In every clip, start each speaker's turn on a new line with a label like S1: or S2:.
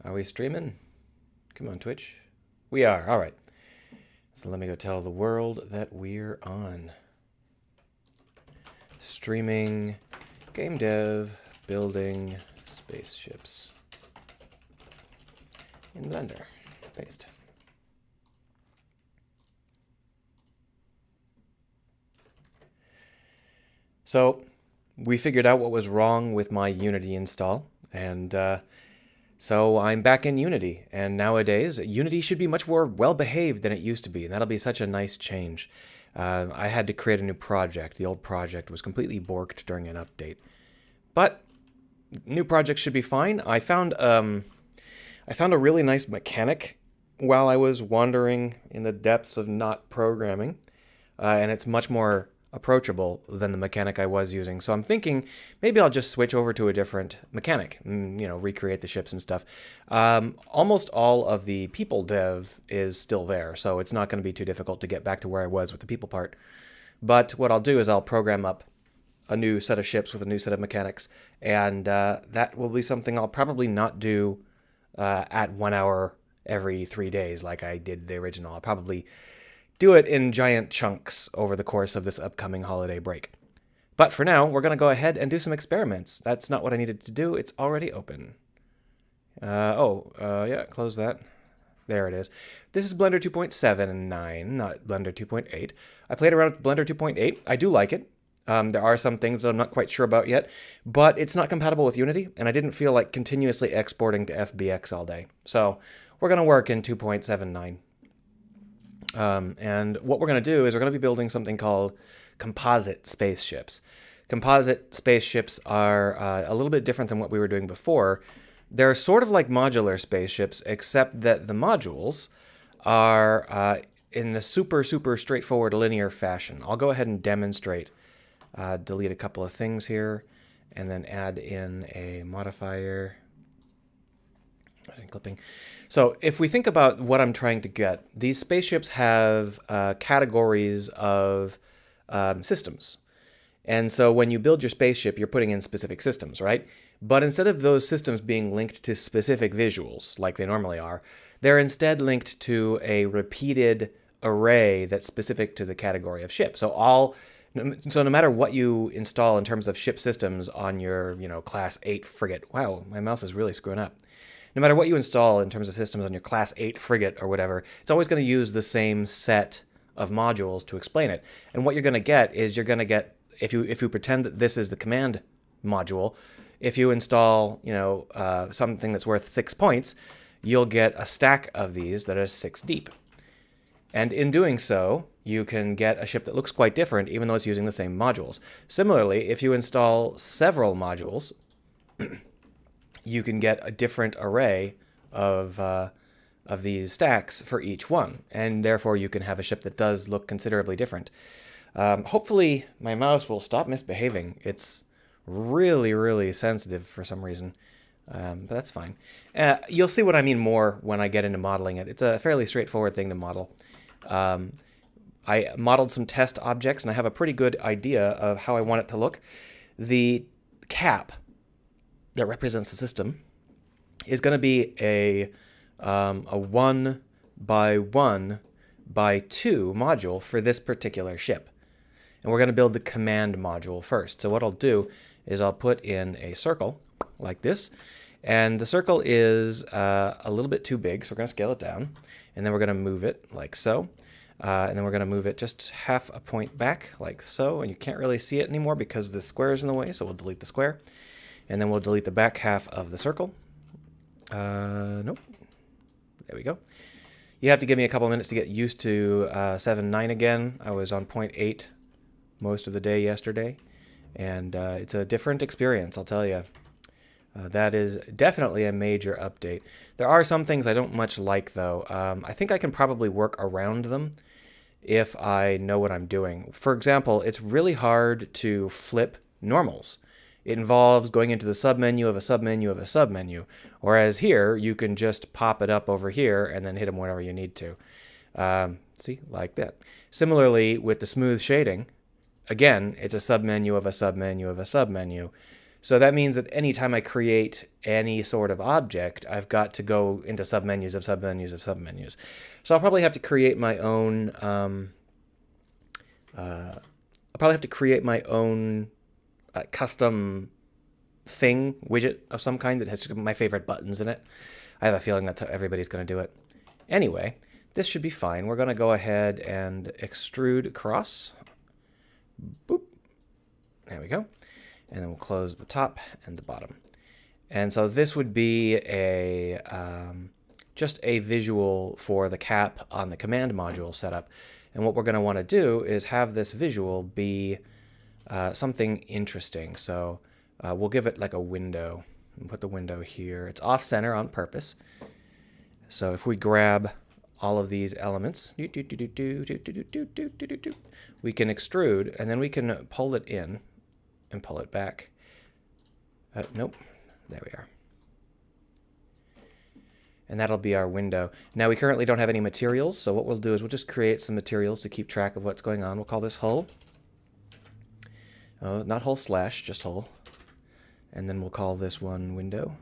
S1: Are we streaming? Come on, Twitch. We are. All right. So let me go tell the world that we're on. Streaming, game dev, building spaceships. In Blender. Paste. So we figured out what was wrong with my Unity install, and so I'm back in Unity, and nowadays Unity should be much more well-behaved than it used to be, and that'll be such a nice change. I had to create a new project. The old project was completely borked during an update, but new projects should be fine. I found a really nice mechanic while I was wandering in the depths of not programming, and it's much more approachable than the mechanic I was using. So I'm thinking maybe I'll just switch over to a different mechanic, recreate the ships and stuff. Almost all of the people dev is still there, so it's not going to be too difficult to get back to where I was with the people part. But what I'll do is I'll program up a new set of ships with a new set of mechanics, and that will be something I'll probably not do at 1 hour every 3 days like I did the original. I'll probably do it in giant chunks over the course of this upcoming holiday break. But for now, we're going to go ahead and do some experiments. That's not what I needed to do. It's already open. Yeah, close that. There it is. This is Blender 2.79, not Blender 2.8. I played around with Blender 2.8. I do like it. There are some things that I'm not quite sure about yet, but it's not compatible with Unity, and I didn't feel like continuously exporting to FBX all day. So we're going to work in 2.79. And what we're going to do is we're going to be building something called composite spaceships. Composite spaceships are a little bit different than what we were doing before. They're sort of like modular spaceships, except that the modules are in a super straightforward linear fashion. I'll go ahead and demonstrate. Delete a couple of things here, and then add in a modifier. Clipping. So if we think about what I'm trying to get, these spaceships have categories of systems. And so when you build your spaceship, you're putting in specific systems, right? But instead of those systems being linked to specific visuals, like they normally are, they're instead linked to a repeated array that's specific to the category of ship. So no matter what you install in terms of ship systems on your, Class 8 frigate. Wow, my mouse is really screwing up. No matter what you install in terms of systems on your Class 8 frigate or whatever, it's always going to use the same set of modules to explain it. And what you're going to get is you're going to get, if you pretend that this is the command module, if you install, something that's worth 6 points, you'll get a stack of these that are 6 deep. And in doing so, you can get a ship that looks quite different, even though it's using the same modules. Similarly, if you install several modules, you can get a different array of these stacks for each one, and therefore you can have a ship that does look considerably different. Hopefully my mouse will stop misbehaving. It's really sensitive for some reason, but that's fine. You'll see what I mean more when I get into modeling it. It's a fairly straightforward thing to model. I modeled some test objects, and I have a pretty good idea of how I want it to look. The cap that represents the system is going to be a 1 by 1 by 2 module for this particular ship. And we're going to build the command module first. So what I'll do is I'll put in a circle like this. And the circle is a little bit too big, so we're going to scale it down. And then we're going to move it like so. And then we're going to move it just half a point back like so. And you can't really see it anymore because the square is in the way, so we'll delete the square. And then we'll delete the back half of the circle. Nope. There we go. You have to give me a couple minutes to get used to 7.9 again. I was on 0.8 most of the day yesterday, and it's a different experience, I'll tell you. That is definitely a major update. There are some things I don't much like, though. I think I can probably work around them if I know what I'm doing. For example, it's really hard to flip normals. It involves going into the submenu of a submenu of a submenu, whereas here you can just pop it up over here and then hit them whenever you need to. See, like that. Similarly, with the smooth shading, again, it's a submenu of a submenu of a submenu. So that means that anytime I create any sort of object, I've got to go into submenus of submenus of submenus. So I'll probably have to create my own. Custom thing widget of some kind that has my favorite buttons in it. I have a feeling that's how everybody's going to do it. Anyway, this should be fine. We're going to go ahead and extrude across. Boop. There we go. And then we'll close the top and the bottom. And so this would be a just a visual for the cap on the command module setup. And what we're going to want to do is have this visual be something interesting. So we'll give it like a window. And put the window here. It's off center on purpose. So if we grab all of these elements, we can extrude, and then we can pull it in and pull it back. Nope. There we are. And that'll be our window. Now we currently don't have any materials, so what we'll do is we'll just create some materials to keep track of what's going on. We'll call this hull. Oh, not hull slash, just hull. And then we'll call this one window.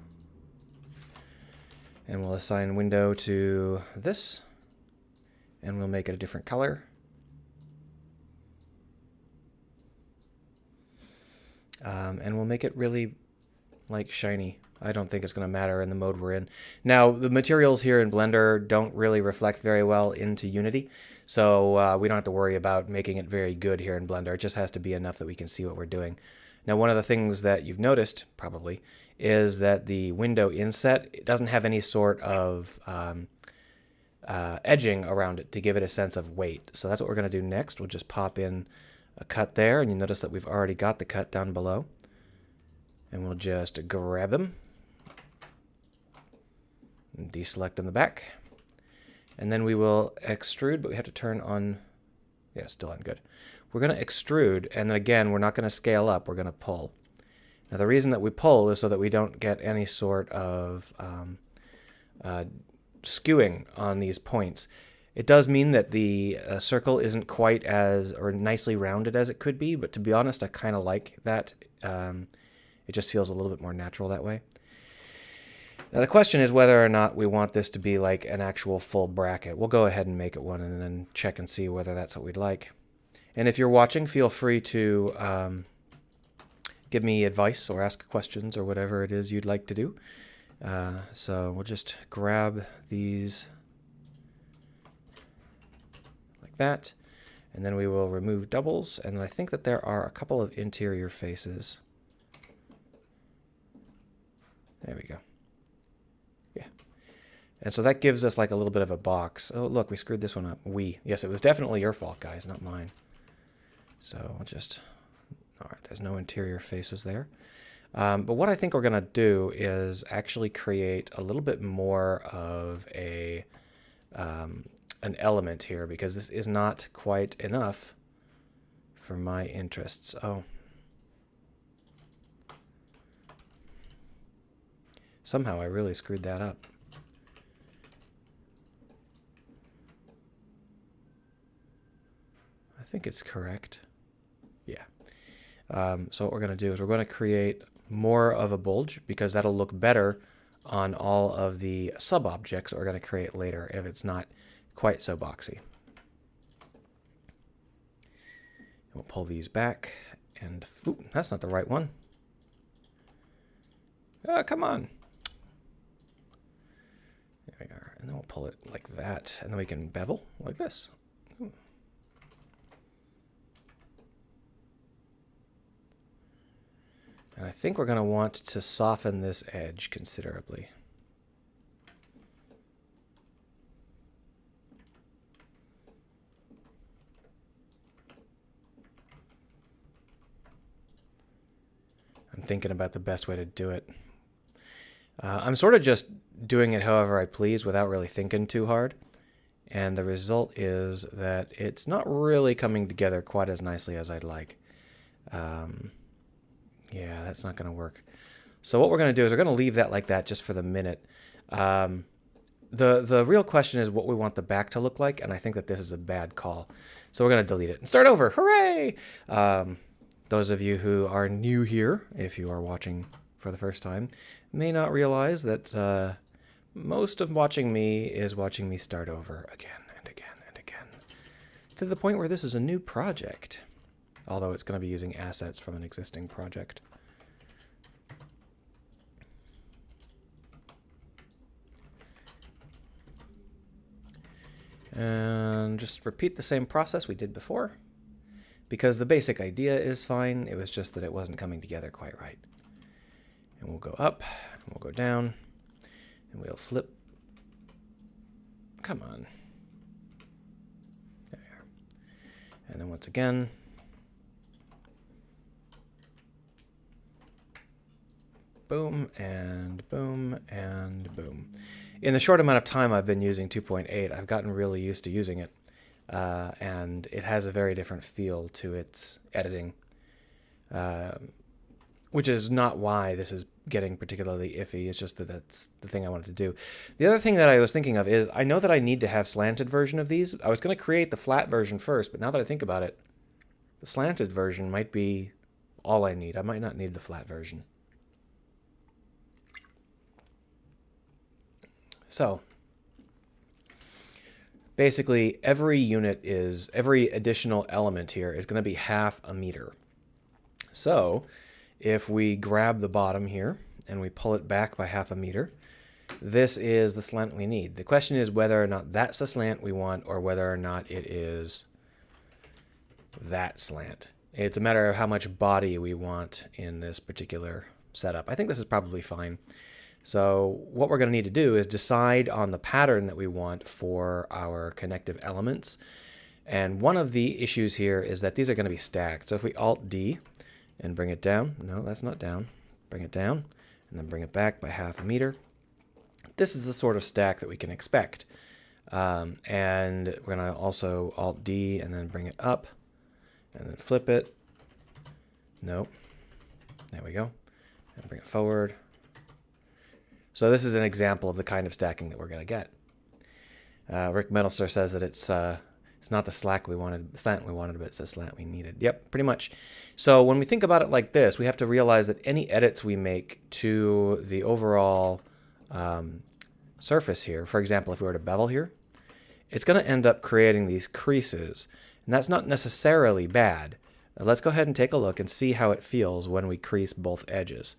S1: And we'll assign window to this. And we'll make it a different color. And we'll make it really like shiny. I don't think it's going to matter in the mode we're in. Now, the materials here in Blender don't really reflect very well into Unity. So we don't have to worry about making it very good here in Blender. It just has to be enough that we can see what we're doing. Now, one of the things that you've noticed, probably, is that the window inset doesn't have any sort of edging around it to give it a sense of weight. So that's what we're going to do next. We'll just pop in a cut there, and you notice that we've already got the cut down below. And we'll just grab him, and deselect in the back. And then we will extrude, but we have to turn on, yeah, still on, good. We're going to extrude, and then again, we're not going to scale up, we're going to pull. Now the reason that we pull is so that we don't get any sort of skewing on these points. It does mean that the circle isn't quite as or nicely rounded as it could be, but to be honest, I kind of like that. It just feels a little bit more natural that way. Now the question is whether or not we want this to be like an actual full bracket. We'll go ahead and make it one and then check and see whether that's what we'd like. And if you're watching, feel free to give me advice or ask questions or whatever it is you'd like to do. So we'll just grab these like that, and then we will remove doubles, and I think that there are a couple of interior faces. There we go. Yeah. And so that gives us like a little bit of a box. Oh, look, we screwed this one up. Yes, it was definitely your fault, guys, not mine. So I'll just, all right, there's no interior faces there. But what I think we're going to do is actually create a little bit more of a an element here, because this is not quite enough for my interests. Oh. Somehow I really screwed that up. I think it's correct. Yeah. So what we're going to do is we're going to create more of a bulge, because that'll look better on all of the sub-objects that we're going to create later if it's not quite so boxy. We'll pull these back, and ooh, that's not the right one. Oh, come on. There we are. And then we'll pull it like that, and then we can bevel like this. Ooh. And I think we're going to want to soften this edge considerably. I'm thinking about the best way to do it. I'm sort of just doing it however I please without really thinking too hard. And the result is that it's not really coming together quite as nicely as I'd like. Yeah, that's not going to work. So what we're going to do is we're going to leave that like that just for the minute. The real question is what we want the back to look like, and I think that this is a bad call. So we're going to delete it and start over. Hooray! Those of you who are new here, if you are watching for the first time, may not realize that most of watching me is watching me start over again and again and again, to the point where this is a new project, although it's going to be using assets from an existing project. And just repeat the same process we did before, because the basic idea is fine. It was just that it wasn't coming together quite right. And we'll go up, and we'll go down, and we'll flip. Come on. There we are. And then once again, boom, and boom, and boom. In the short amount of time I've been using 2.8, I've gotten really used to using it. And it has a very different feel to its editing, which is not why this is getting particularly iffy. It's just that that's the thing I wanted to do. The other thing that I was thinking of is I know that I need to have slanted version of these. I was going to create the flat version first, but now that I think about it, the slanted version might be all I need. I might not need the flat version. So basically every additional element here is going to be half a meter. So if we grab the bottom here and we pull it back by half a meter, this is the slant we need. The question is whether or not that's the slant we want or whether or not it is that slant. It's a matter of how much body we want in this particular setup. I think this is probably fine. So what we're going to need to do is decide on the pattern that we want for our connective elements. And one of the issues here is that these are going to be stacked. So if we Alt-D and bring it down, no, that's not down, bring it down, and then bring it back by half a meter, this is the sort of stack that we can expect. And we're going to also Alt-D and then bring it up, and then flip it. No, there we go, and bring it forward. So this is an example of the kind of stacking that we're going to get. Rick Metalster says that it's not the slant we wanted, but it's the slant we needed. Yep, pretty much. So when we think about it like this, we have to realize that any edits we make to the overall surface here, for example, if we were to bevel here, it's going to end up creating these creases. And that's not necessarily bad. Let's go ahead and take a look and see how it feels when we crease both edges.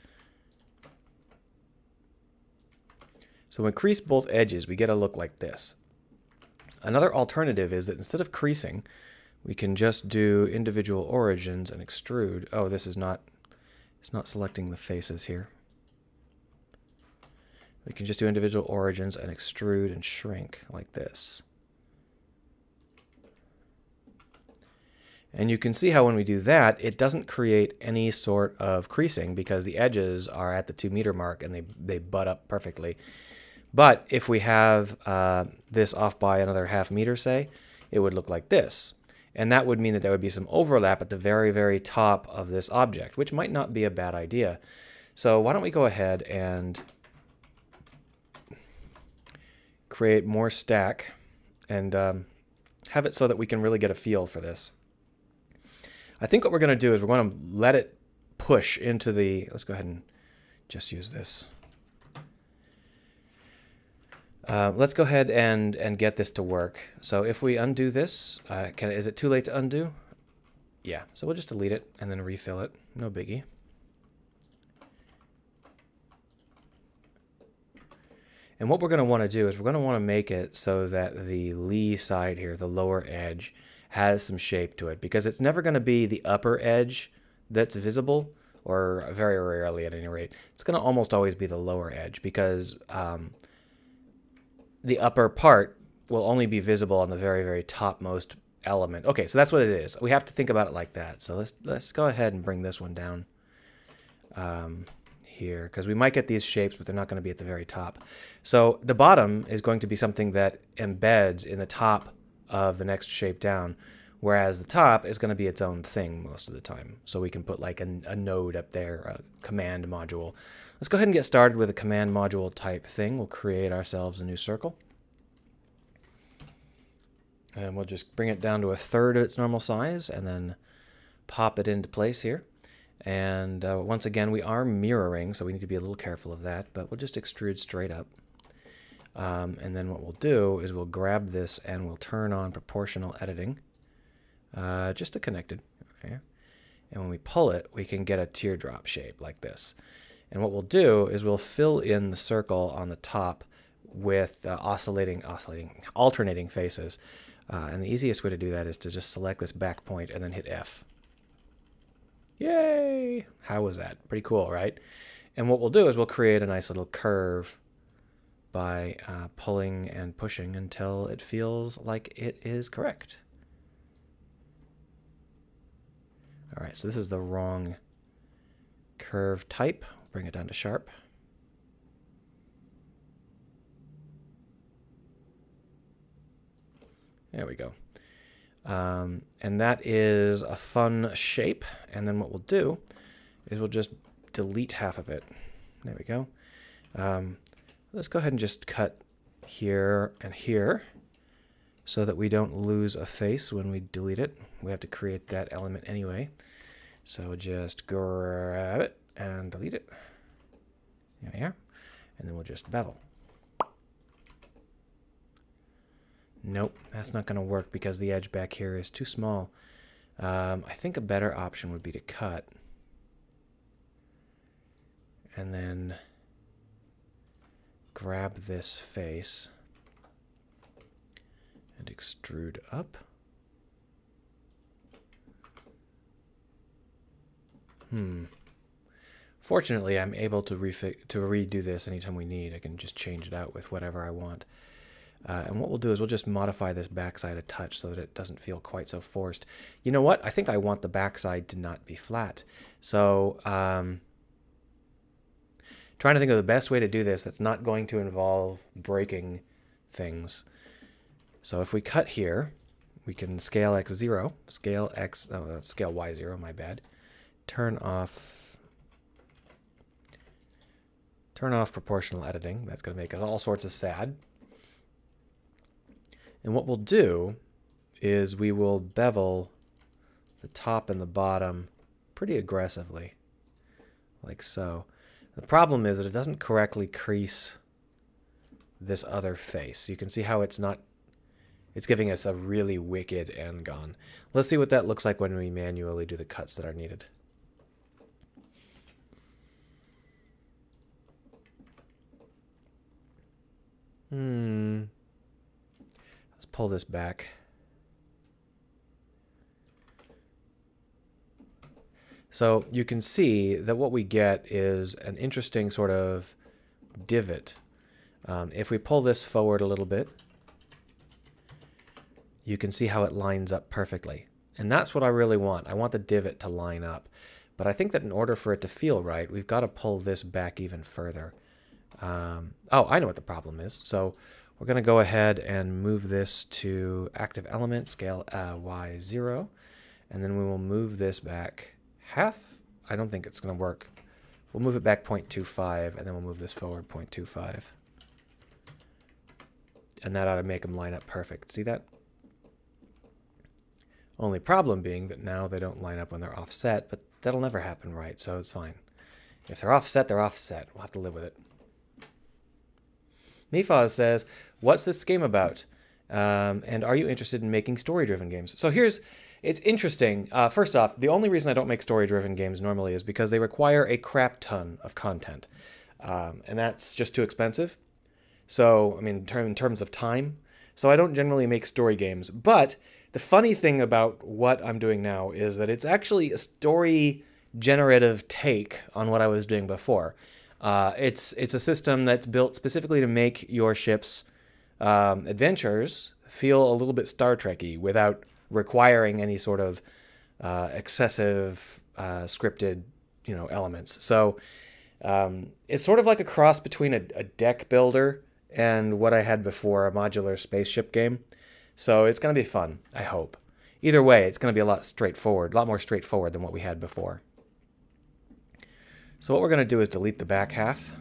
S1: So when we crease both edges, we get a look like this. Another alternative is that instead of creasing, we can just do individual origins and extrude. Oh, this is not, it's not selecting the faces here. We can just do individual origins and extrude and shrink like this. And you can see how when we do that, it doesn't create any sort of creasing because the edges are at the 2 meter mark and they butt up perfectly. But if we have this off by another half meter, say, it would look like this. And that would mean that there would be some overlap at the very, very top of this object, which might not be a bad idea. So why don't we go ahead and create more stack and have it so that we can really get a feel for this. I think what we're going to do is we're going to let it push into the, let's go ahead and just use this. Let's go ahead and get this to work. So if we undo this, is it too late to undo? Yeah, so we'll just delete it and then refill it. No biggie. And what we're going to want to do is we're going to want to make it so that the lee side here, the lower edge, has some shape to it, because it's never going to be the upper edge that's visible, or very rarely at any rate. It's going to almost always be the lower edge, because the upper part will only be visible on the very, very topmost element. Okay, so that's what it is. We have to think about it like that. So let's go ahead and bring this one down here, because we might get these shapes, but they're not going to be at the very top. So the bottom is going to be something that embeds in the top of the next shape down, whereas the top is going to be its own thing most of the time. So we can put like a node up there, a command module. Let's go ahead and get started with a command module type thing. We'll create ourselves a new circle. And we'll just bring it down to 1/3 of its normal size, and then pop it into place here. And once again, we are mirroring, so we need to be a little careful of that, but we'll just extrude straight up. And then what we'll do is we'll grab this and we'll turn on proportional editing, just to connect it. Okay. And when we pull it, we can get a teardrop shape like this. And what we'll do is we'll fill in the circle on the top with alternating faces. And the easiest way to do that is to just select this back point and then hit F. Yay! How was that? Pretty cool, right? And what we'll do is we'll create a nice little curve by pulling and pushing until it feels like it is correct. All right, so this is the wrong curve type. Bring it down to sharp. There we go. And that is a fun shape. And then what we'll do is we'll just delete half of it. There we go. Let's go ahead and just cut here and here so that we don't lose a face when we delete it. We have to create that element anyway. So just grab it and delete it. There we are. And then we'll just bevel. Nope, that's not going to work because the edge back here is too small. I think a better option would be to cut. And then grab this face and extrude up. Fortunately, I'm able to redo this anytime we need. I can just change it out with whatever I want. And what we'll do is we'll just modify this backside a touch so that it doesn't feel quite so forced. You know what? I think I want the backside to not be flat. So trying to think of the best way to do this that's not going to involve breaking things. So if we cut here, we can scale X0, scale Y0, my bad. Turn off proportional editing. That's going to make us all sorts of sad. And what we'll do is we will bevel the top and the bottom pretty aggressively, like so. The problem is that it doesn't correctly crease this other face. You can see how it's giving us a really wicked end-gon. Let's see what that looks like when we manually do the cuts that are needed. Let's pull this back. So you can see that what we get is an interesting sort of divot. If we pull this forward a little bit, you can see how it lines up perfectly. And that's what I really want. I want the divot to line up. But I think that in order for it to feel right, we've got to pull this back even further. Oh, I know what the problem is. So we're going to go ahead and move this to active element, scale Y0. And then we will move this back half. I don't think it's going to work. We'll move it back 0.25, and then we'll move this forward 0.25. And that ought to make them line up perfect. See that? Only problem being that now they don't line up when they're offset, but that'll never happen right, so it's fine. If they're offset, they're offset. We'll have to live with it. Mifaz says, what's this game about? And are you interested in making story-driven games? So it's interesting. First off, the only reason I don't make story-driven games normally is because they require a crap ton of content. And that's just too expensive. So, I mean, in terms of time. So I don't generally make story games. But the funny thing about what I'm doing now is that it's actually a story-generative take on what I was doing before. It's a system that's built specifically to make your ship's adventures feel a little bit Star Trek-y without requiring any sort of excessive scripted, elements. So it's sort of like a cross between a deck builder and what I had before, a modular spaceship game. So it's going to be fun, I hope. Either way, it's going to be a lot more straightforward than what we had before. So what we're going to do is delete the back half,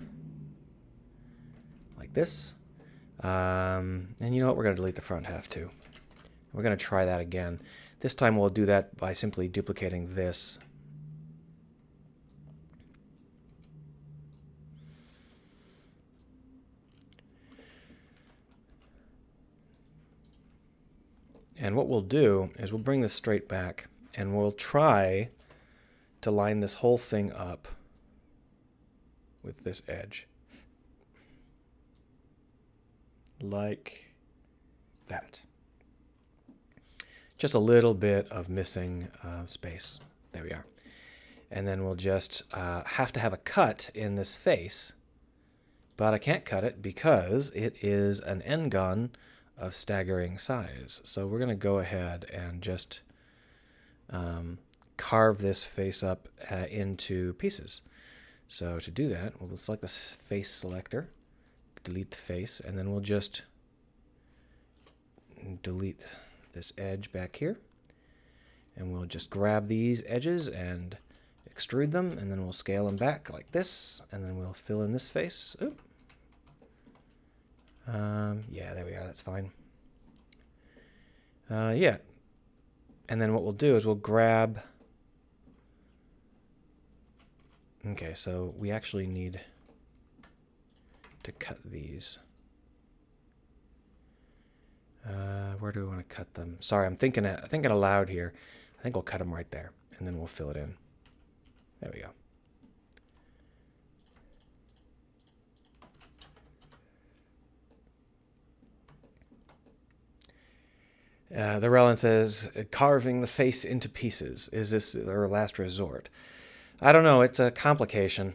S1: like this. And you know what? We're going to delete the front half too. We're going to try that again. This time we'll do that by simply duplicating this. And what we'll do is we'll bring this straight back, and we'll try to line this whole thing up with this edge. Like that. Just a little bit of missing space. There we are. And then we'll just have to have a cut in this face, but I can't cut it because it is an n-gon of staggering size. So we're going to go ahead and just carve this face up into pieces. So to do that, we'll select this face selector, delete the face, and then we'll just delete this edge back here. And we'll just grab these edges and extrude them, and then we'll scale them back like this, and then we'll fill in this face. Oop. Yeah, there we are. That's fine. Yeah. And then what we'll do is we'll grab... Okay, so we actually need to cut these. Where do we want to cut them? Sorry, I'm thinking aloud here. I think we'll cut them right there, and then we'll fill it in. There we go. The Relin says, carving the face into pieces. Is this our last resort? I don't know. It's a complication.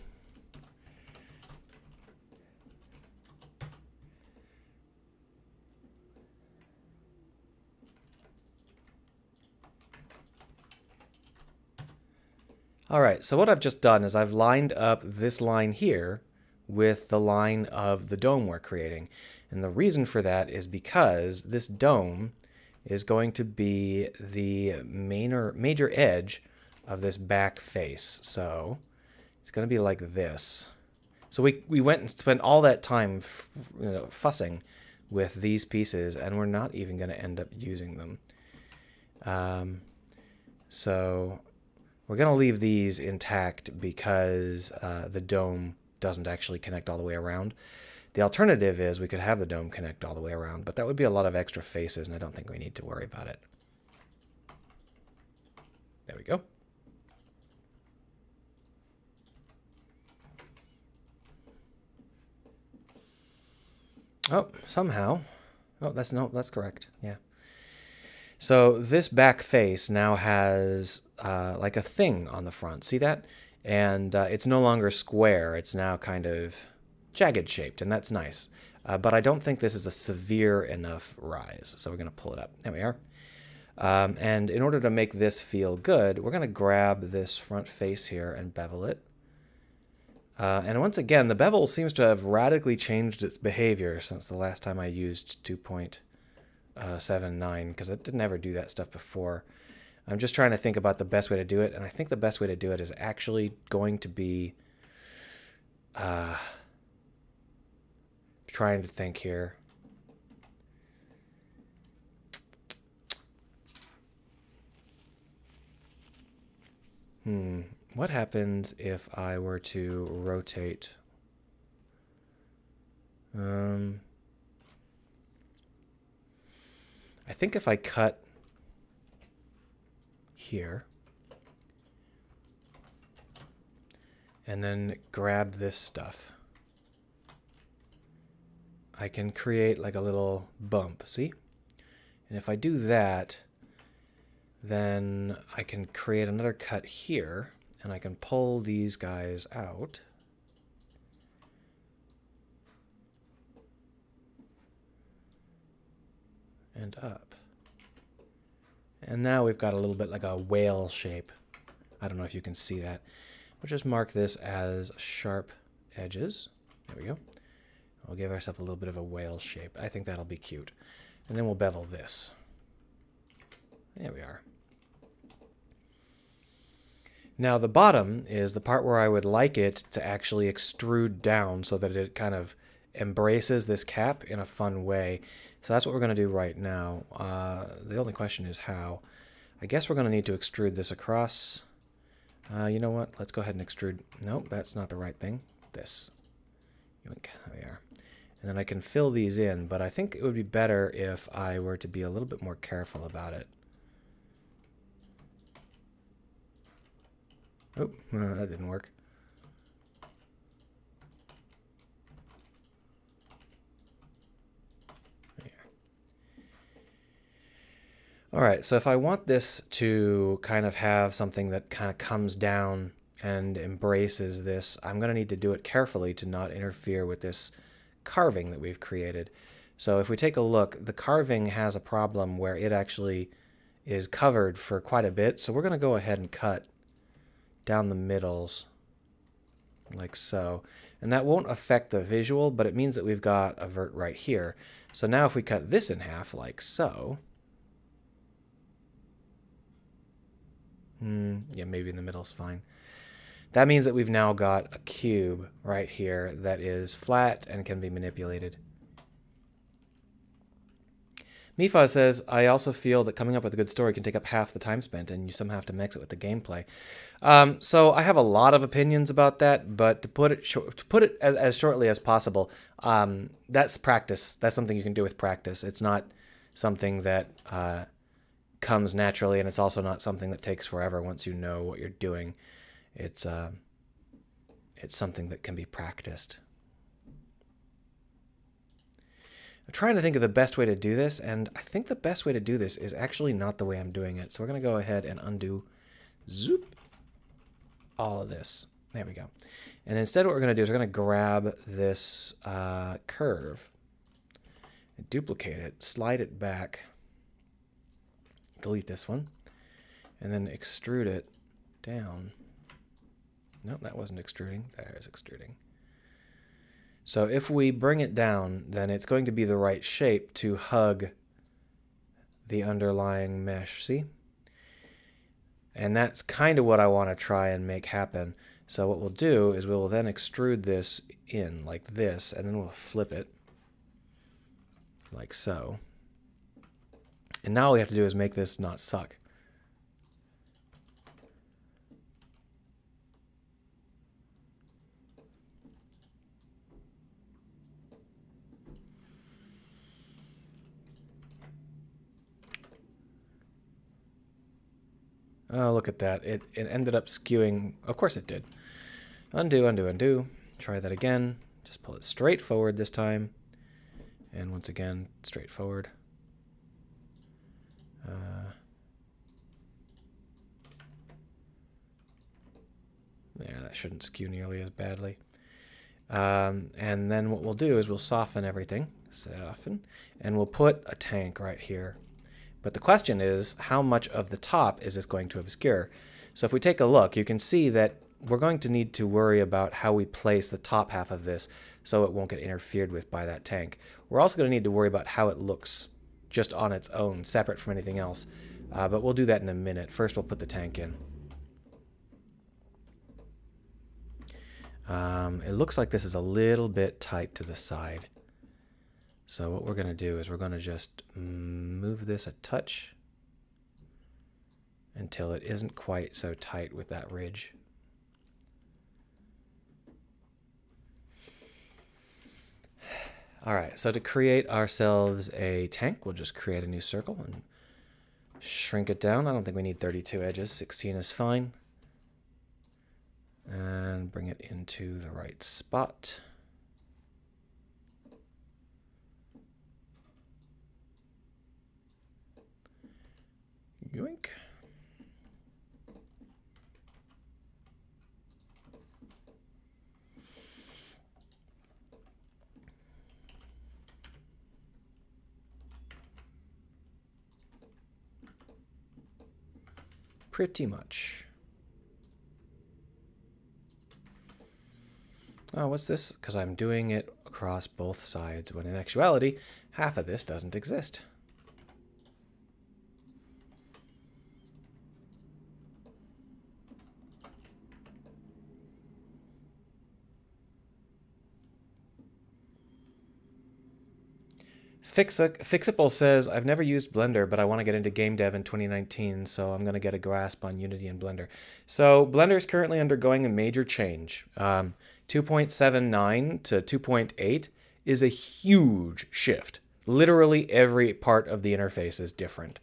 S1: All right, so what I've just done is I've lined up this line here with the line of the dome we're creating. And the reason for that is because this dome is going to be the major edge of this back face. So it's going to be like this. So we went and spent all that time fussing with these pieces, and we're not even going to end up using them. So we're going to leave these intact because the dome doesn't actually connect all the way around. The alternative is we could have the dome connect all the way around, but that would be a lot of extra faces, and I don't think we need to worry about it. There we go. Oh, somehow. Oh, that's correct. Yeah. So this back face now has like a thing on the front. See that? And it's no longer square. It's now kind of jagged shaped, and that's nice. But I don't think this is a severe enough rise. So we're going to pull it up. There we are. And in order to make this feel good, we're going to grab this front face here and bevel it. And once again, the bevel seems to have radically changed its behavior since the last time I used 2.79, because it didn't ever do that stuff before. I'm just trying to think about the best way to do it, and I think the best way to do it is actually going to be trying to think here. What happens if I were to rotate? I think if I cut here and then grab this stuff, I can create like a little bump, see? And if I do that, then I can create another cut here, and I can pull these guys out. And up. And now we've got a little bit like a whale shape. I don't know if you can see that. We'll just mark this as sharp edges. There we go. We'll give ourselves a little bit of a whale shape. I think that'll be cute. And then we'll bevel this. There we are. Now the bottom is the part where I would like it to actually extrude down so that it kind of embraces this cap in a fun way. So that's what we're going to do right now. The only question is how. I guess we're going to need to extrude this across. You know what? Let's go ahead and extrude. Nope, that's not the right thing. This. Yoink. There we are. And then I can fill these in, but I think it would be better if I were to be a little bit more careful about it. Oh, that didn't work. All right, so if I want this to kind of have something that kind of comes down and embraces this, I'm going to need to do it carefully to not interfere with this carving that we've created. So if we take a look, the carving has a problem where it actually is covered for quite a bit. So we're going to go ahead and cut down the middles like so. And that won't affect the visual, but it means that we've got a vert right here. So now if we cut this in half like so, yeah, maybe in the middle is fine. That means that we've now got a cube right here that is flat and can be manipulated. Mifa says, I also feel that coming up with a good story can take up half the time spent, and you somehow have to mix it with the gameplay. So I have a lot of opinions about that, but to put it as shortly as possible, that's practice. That's something you can do with practice. It's not something that comes naturally, and it's also not something that takes forever once you know what you're doing. It's something that can be practiced. I'm trying to think of the best way to do this, and I think the best way to do this is actually not the way I'm doing it. So we're going to go ahead and undo zoop, all of this. There we go. And instead what we're going to do is we're going to grab this curve, and duplicate it, slide it back, delete this one, and then extrude it down. Nope, that wasn't extruding. There's extruding. So if we bring it down, then it's going to be the right shape to hug the underlying mesh, see? And that's kind of what I want to try and make happen. So what we'll do is we'll then extrude this in like this, and then we'll flip it like so. And now all we have to do is make this not suck. Oh, look at that. It ended up skewing. Of course it did. Undo, undo, undo. Try that again. Just pull it straight forward this time. And once again, straight forward. Yeah, that shouldn't skew nearly as badly. And then what we'll do is we'll soften everything. Soften. And we'll put a tank right here. But the question is, how much of the top is this going to obscure? So if we take a look, you can see that we're going to need to worry about how we place the top half of this so it won't get interfered with by that tank. We're also going to need to worry about how it looks just on its own, separate from anything else. But we'll do that in a minute. First, we'll put the tank in. It looks like this is a little bit tight to the side. So what we're going to do is we're going to just move this a touch until it isn't quite so tight with that ridge. All right, so to create ourselves a tank, we'll just create a new circle and shrink it down. I don't think we need 32 edges. 16 is fine. And bring it into the right spot. Yoink. Pretty much. Oh, what's this? Because I'm doing it across both sides, when in actuality, half of this doesn't exist. Fixable says, I've never used Blender, but I want to get into game dev in 2019, so I'm going to get a grasp on Unity and Blender. So Blender is currently undergoing a major change. 2.79 to 2.8 is a huge shift. Literally every part of the interface is different.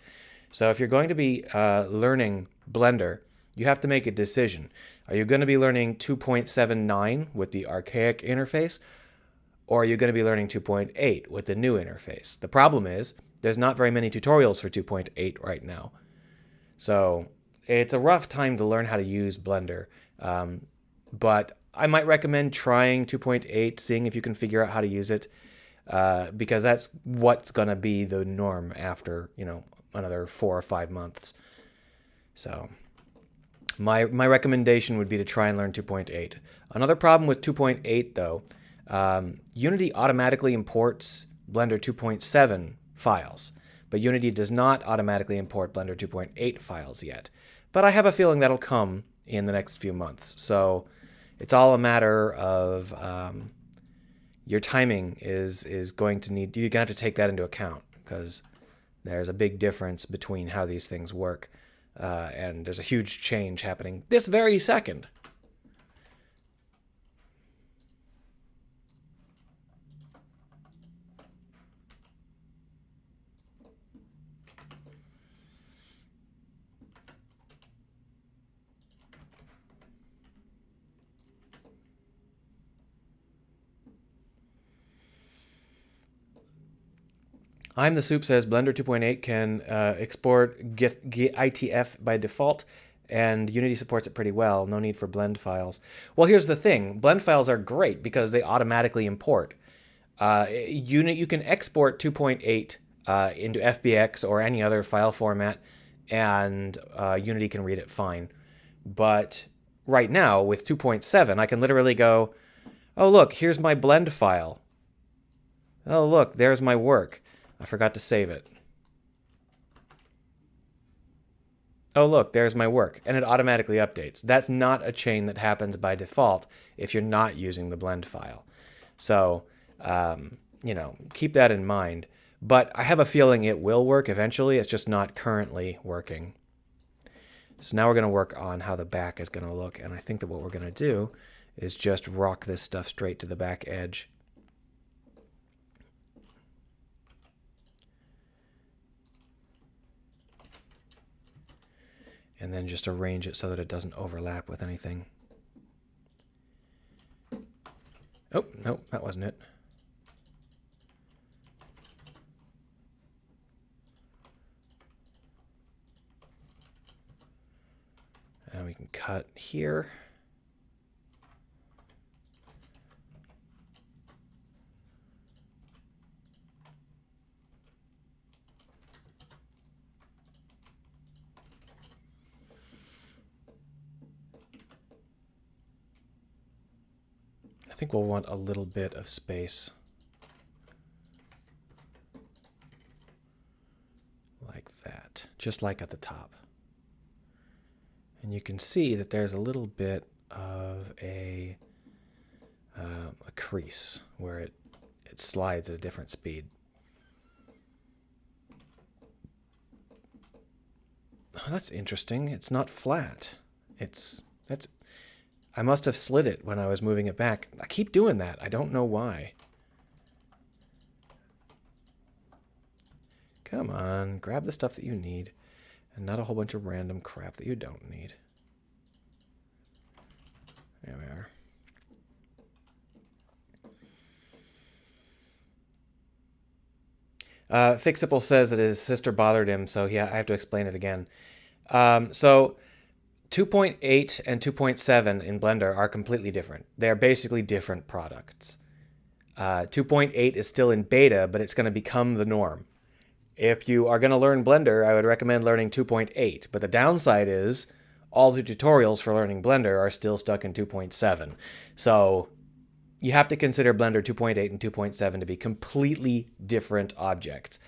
S1: So if you're going to be learning Blender, you have to make a decision. Are you going to be learning 2.79 with the archaic interface, or are you going to be learning 2.8 with the new interface? The problem is there's not very many tutorials for 2.8 right now. So it's a rough time to learn how to use Blender. But I might recommend trying 2.8, seeing if you can figure out how to use it, because that's what's going to be the norm after, another 4 or 5 months. So my recommendation would be to try and learn 2.8. Another problem with 2.8, though, Unity automatically imports Blender 2.7 files, but Unity does not automatically import Blender 2.8 files yet. But I have a feeling that'll come in the next few months. So it's all a matter of your timing is going to need, you're going to have to take that into account, because there's a big difference between how these things work, and there's a huge change happening this very second. I'm the Soup says Blender 2.8 can export GITF by default, and Unity supports it pretty well. No need for blend files. Well, here's the thing. Blend files are great because they automatically import. You can export 2.8 into FBX or any other file format, and Unity can read it fine. But right now, with 2.7, I can literally go, oh, look, here's my blend file. Oh, look, there's my work. I forgot to save it. Oh, look, there's my work. And it automatically updates. That's not a chain that happens by default if you're not using the blend file. So, keep that in mind. But I have a feeling it will work eventually. It's just not currently working. So now we're going to work on how the back is going to look. And I think that what we're going to do is just rock this stuff straight to the back edge. And then just arrange it so that it doesn't overlap with anything. Oh, no, that wasn't it. And we can cut here. I think we'll want a little bit of space. Like that, just like at the top. And you can see that there's a little bit of a crease where it slides at a different speed. Oh, that's interesting. It's not flat. I must have slid it when I was moving it back. I keep doing that. I don't know why. Come on, grab the stuff that you need, and not a whole bunch of random crap that you don't need. There we are. Fixable says that his sister bothered him, so yeah, I have to explain it again. So 2.8 and 2.7 in Blender are completely different. They're basically different products. 2.8 is still in beta, but it's going to become the norm. If you are going to learn Blender, I would recommend learning 2.8. But the downside is all the tutorials for learning Blender are still stuck in 2.7. So you have to consider Blender 2.8 and 2.7 to be completely different objects.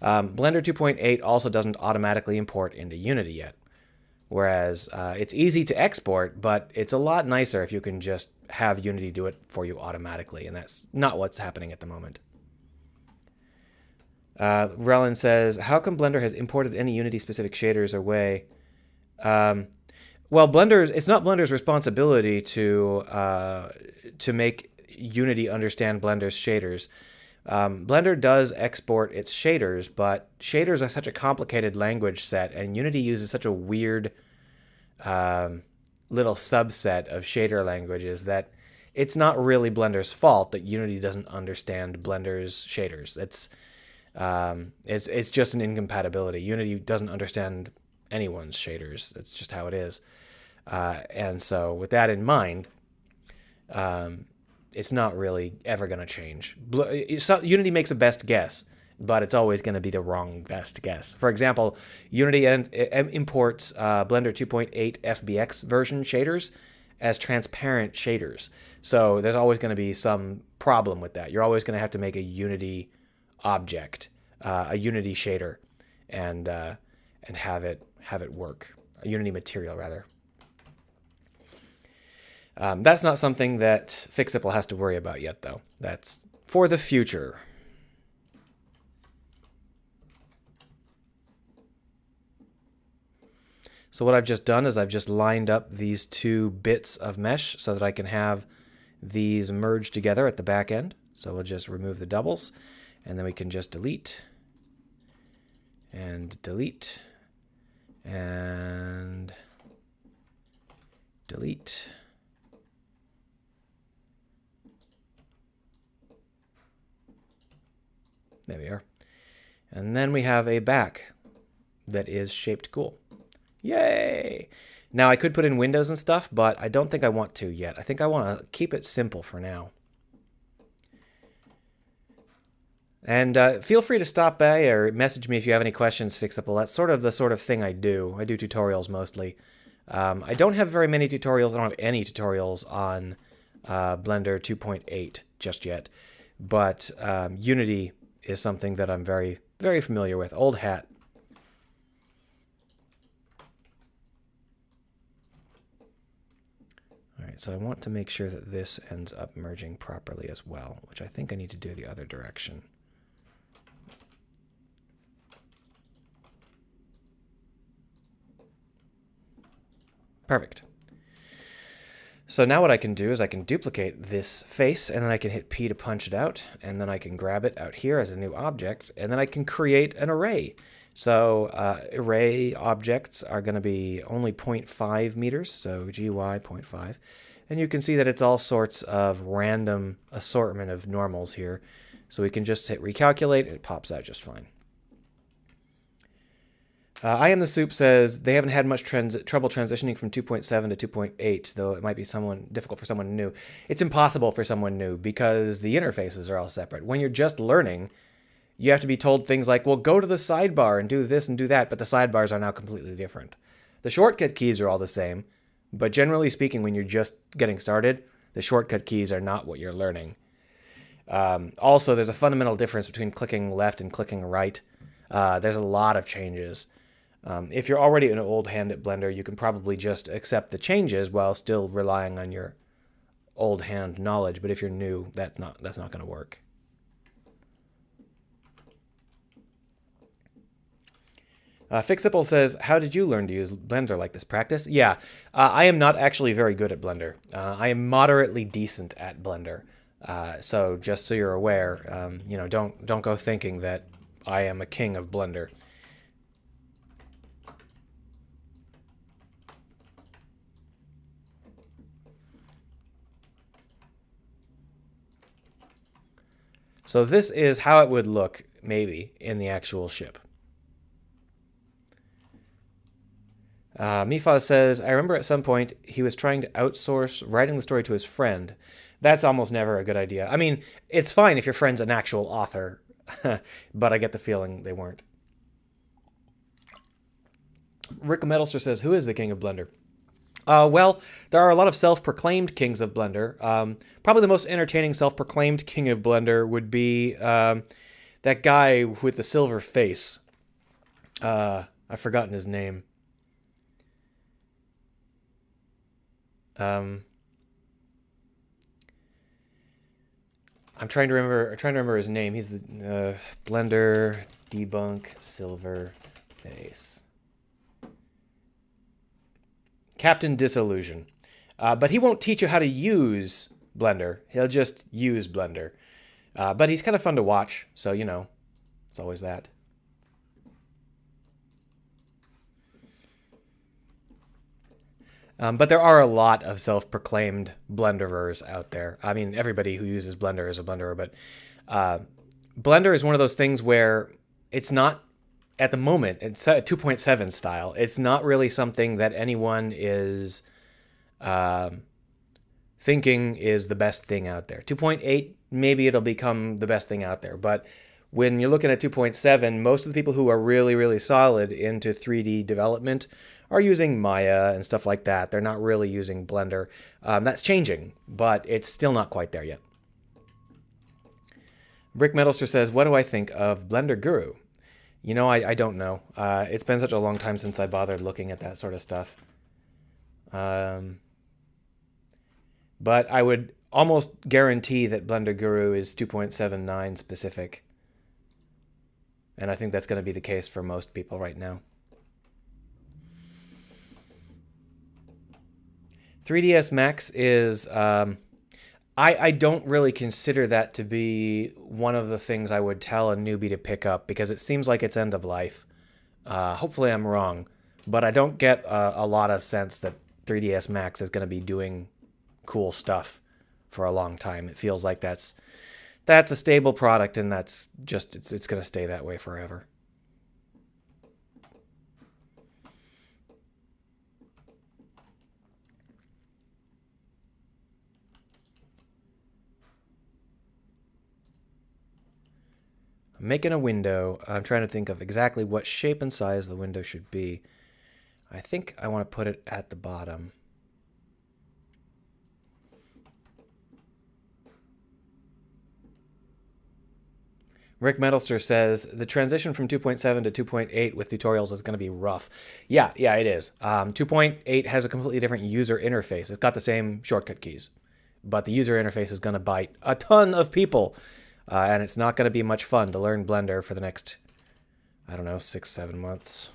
S1: Blender 2.8 also doesn't automatically import into Unity yet. Whereas it's easy to export, but it's a lot nicer if you can just have Unity do it for you automatically, and that's not what's happening at the moment. Relin says, how come Blender has imported any Unity-specific shaders away? Well, it's not Blender's responsibility to make Unity understand Blender's shaders. Blender does export its shaders, but shaders are such a complicated language set, and Unity uses such a weird little subset of shader languages that it's not really Blender's fault that Unity doesn't understand Blender's shaders. It's just an incompatibility. Unity doesn't understand anyone's shaders. That's just how it is. And so with that in mind, it's not really ever going to change. Unity makes a best guess, but it's always going to be the wrong best guess. For example, Unity imports Blender 2.8 FBX version shaders as transparent shaders. So there's always going to be some problem with that. You're always going to have to make a Unity object, a Unity shader, and have it work. A Unity material, rather. That's not something that Fixable has to worry about yet, though. That's for the future. So what I've just done is I've just lined up these two bits of mesh so that I can have these merge together at the back end. So we'll just remove the doubles, and then we can just delete and delete and delete. There we are. And then we have a back that is shaped cool. Yay! Now I could put in windows and stuff, but I don't think I want to yet. I think I want to keep it simple for now. And feel free to stop by or message me if you have any questions, Fixable. That's sort of the sort of thing I do. I do tutorials mostly. I don't have very many tutorials. I don't have any tutorials on Blender 2.8 just yet. But Unity is something that I'm very, very familiar with. Old hat. All right, so I want to make sure that this ends up merging properly as well, which I think I need to do the other direction. Perfect. So now what I can do is I can duplicate this face, and then I can hit P to punch it out, and then I can grab it out here as a new object, and then I can create an array. So array objects are going to be only 0.5 meters, so GY 0.5. And you can see that it's all sorts of random assortment of normals here. So we can just hit recalculate, and it pops out just fine. I Am the Soup says they haven't had much trouble transitioning from 2.7 to 2.8, though it might be difficult for someone new. It's impossible for someone new because the interfaces are all separate. When you're just learning, you have to be told things like, well, go to the sidebar and do this and do that, but the sidebars are now completely different. The shortcut keys are all the same, but generally speaking, when you're just getting started, the shortcut keys are not what you're learning. Also, there's a fundamental difference between clicking left and clicking right. There's a lot of changes. If you're already an old hand at Blender, you can probably just accept the changes while still relying on your old hand knowledge. But if you're new, that's not going to work. Fixable says, how did you learn to use Blender like this? Practice? Yeah, I am not actually very good at Blender. I am moderately decent at Blender. So just so you're aware, you know, don't go thinking that I am a king of Blender. So this is how it would look, maybe, in the actual ship. Mifa says, I remember at some point he was trying to outsource writing the story to his friend. That's almost never a good idea. I mean, it's fine if your friend's an actual author, but I get the feeling they weren't. Rick Metalster says, who is the king of Blender? Well, there are a lot of self-proclaimed kings of Blender. Probably the most entertaining self-proclaimed king of Blender would be that guy with the silver face. I've forgotten his name. I'm trying to remember. I'm trying to remember his name. He's the Blender Debunk Silver Face. Captain Disillusion. But he won't teach you how to use Blender. He'll just use Blender. But he's kind of fun to watch, so you know, it's always that. But there are a lot of self-proclaimed Blenderers out there. I mean, everybody who uses Blender is a Blenderer, but Blender is one of those things where it's not, at the moment, it's 2.7 style. It's not really something that anyone is thinking is the best thing out there. 2.8, maybe it'll become the best thing out there, but when you're looking at 2.7, most of the people who are really, really solid into 3D development are using Maya and stuff like that. They're not really using Blender. That's changing, but it's still not quite there yet. Brick Metalster says, what do I think of Blender Guru? You know, I don't know. It's been such a long time since I bothered looking at that sort of stuff. But I would almost guarantee that Blender Guru is 2.79 specific. And I think that's going to be the case for most people right now. 3ds Max is, I don't really consider that to be one of the things I would tell a newbie to pick up because it seems like it's end of life. Hopefully I'm wrong, but I don't get a lot of sense that 3ds Max is going to be doing cool stuff for a long time. It feels like that's a stable product and that's just, it's going to stay that way forever. I'm making a window. I'm trying to think of exactly what shape and size the window should be. I think I want to put it at the bottom. Rick Metalster says, the transition from 2.7 to 2.8 with tutorials is going to be rough. Yeah, it is. 2.8 has a completely different user interface. It's got the same shortcut keys, but the user interface is going to bite a ton of people. And it's not going to be much fun to learn Blender for the next, I don't know, 6-7 months.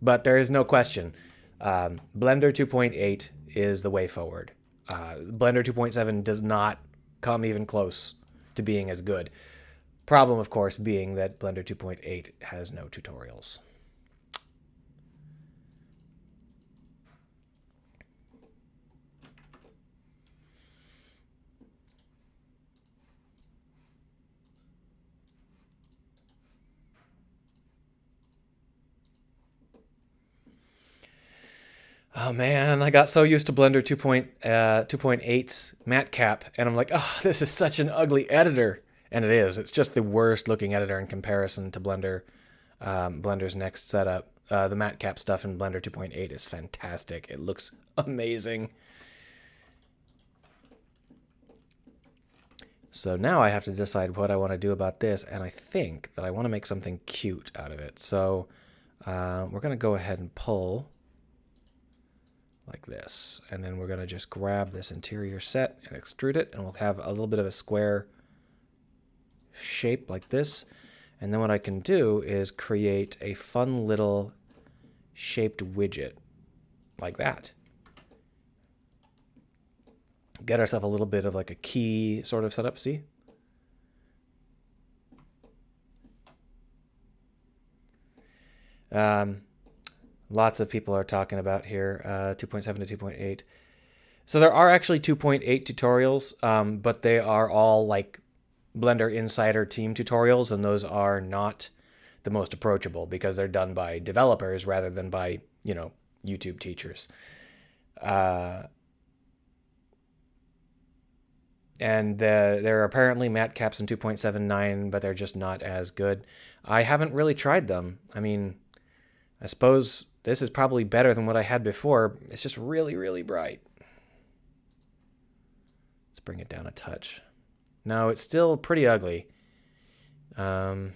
S1: But there is no question. Blender 2.8 is the way forward. Blender 2.7 does not come even close to being as good. Problem, of course, being that Blender 2.8 has no tutorials. Oh man, I got so used to Blender 2.8's matte cap, and I'm like, oh, this is such an ugly editor. And it is. It's just the worst looking editor in comparison to Blender, Blender's next setup. The matte cap stuff in Blender 2.8 is fantastic. It looks amazing. So now I have to decide what I want to do about this, and I think that I want to make something cute out of it. So we're going to go ahead and pull like this, and then we're going to just grab this interior set and extrude it, and we'll have a little bit of a square shape like this. And then what I can do is create a fun little shaped widget like that. Get ourselves a little bit of like a key sort of setup, see? Lots of people are talking about here, 2.7 to 2.8. So there are actually 2.8 tutorials, but they are all like Blender Insider team tutorials, and those are not the most approachable because they're done by developers rather than by, you know, YouTube teachers. And there are apparently matte caps in 2.79, but they're just not as good. I haven't really tried them. I mean, I suppose this is probably better than what I had before. It's just really, really bright. Let's bring it down a touch. No, it's still pretty ugly. No,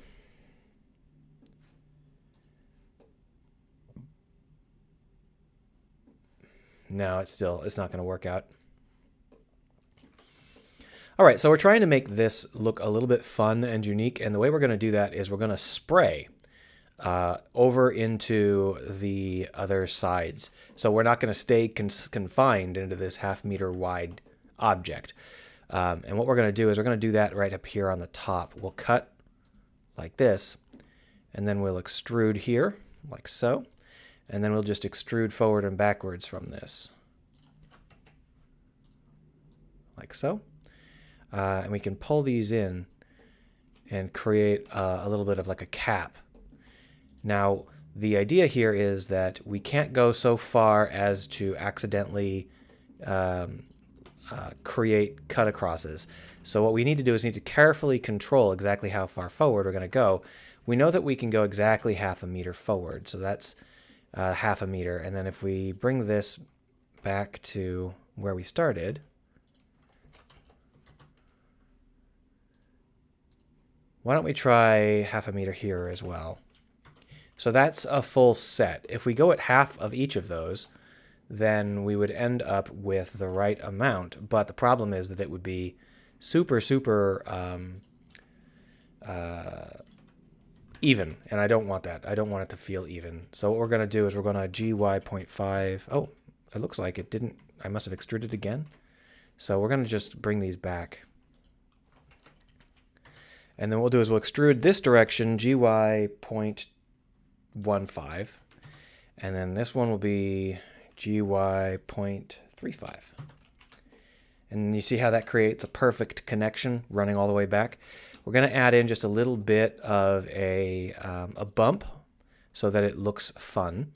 S1: it's not going to work out. All right, so we're trying to make this look a little bit fun and unique, and the way we're going to do that is we're going to spray over into the other sides. So we're not going to stay confined into this 1/2 meter wide object. And what we're going to do is we're going to do that right up here on the top. We'll cut like this, and then we'll extrude here, like so. And then we'll just extrude forward and backwards from this, like so. And we can pull these in and create a little bit of like a cap. Now, the idea here is that we can't go so far as to accidentally create cut acrosses. So what we need to do is need to carefully control exactly how far forward we're going to go. We know that we can go exactly 1/2 meter forward, so that's 1/2 meter. And then if we bring this back to where we started, why don't we try 1/2 meter here as well? So that's a full set. If we go at half of each of those, then we would end up with the right amount. But the problem is that it would be super even, and I don't want that. I don't want it to feel even. So what we're going to do is we're going to GY 0.5. Oh, it looks like it didn't. I must have extruded again. So we're going to just bring these back. And then what we'll do is we'll extrude this direction, GY 0.15. And then this one will be GY 0.35. And you see how that creates a perfect connection running all the way back. We're going to add in just a little bit of a bump so that it looks fun,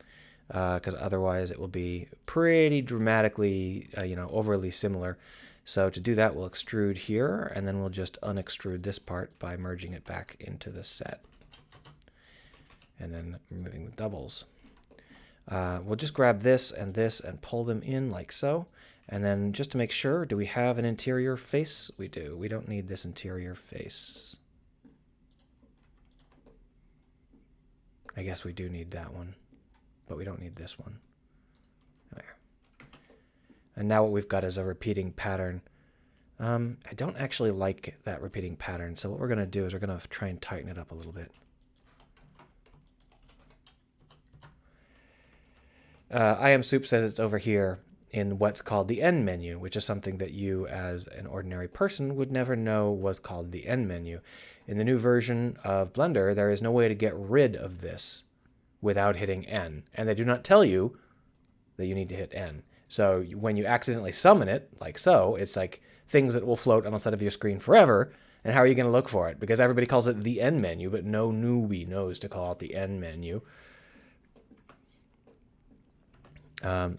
S1: because otherwise it will be pretty dramatically, overly similar. So to do that, we'll extrude here, and then we'll just unextrude this part by merging it back into the set. And then removing the doubles. We'll just grab this and pull them in like so. And then just to make sure, do we have an interior face? We do. We don't need this interior face. I guess we do need that one, but we don't need this one. There. And now what we've got is a repeating pattern. I don't actually like that repeating pattern, so what we're going to do is we're going to try and tighten it up a little bit. I Am Soup says it's over here in what's called the N menu, which is something that you as an ordinary person would never know was called the N menu. In the new version of Blender, there is no way to get rid of this without hitting N, and they do not tell you that you need to hit N. So when you accidentally summon it, like so, it's like things that will float on the side of your screen forever, and how are you going to look for it? Because everybody calls it the N menu, but no newbie knows to call it the N menu.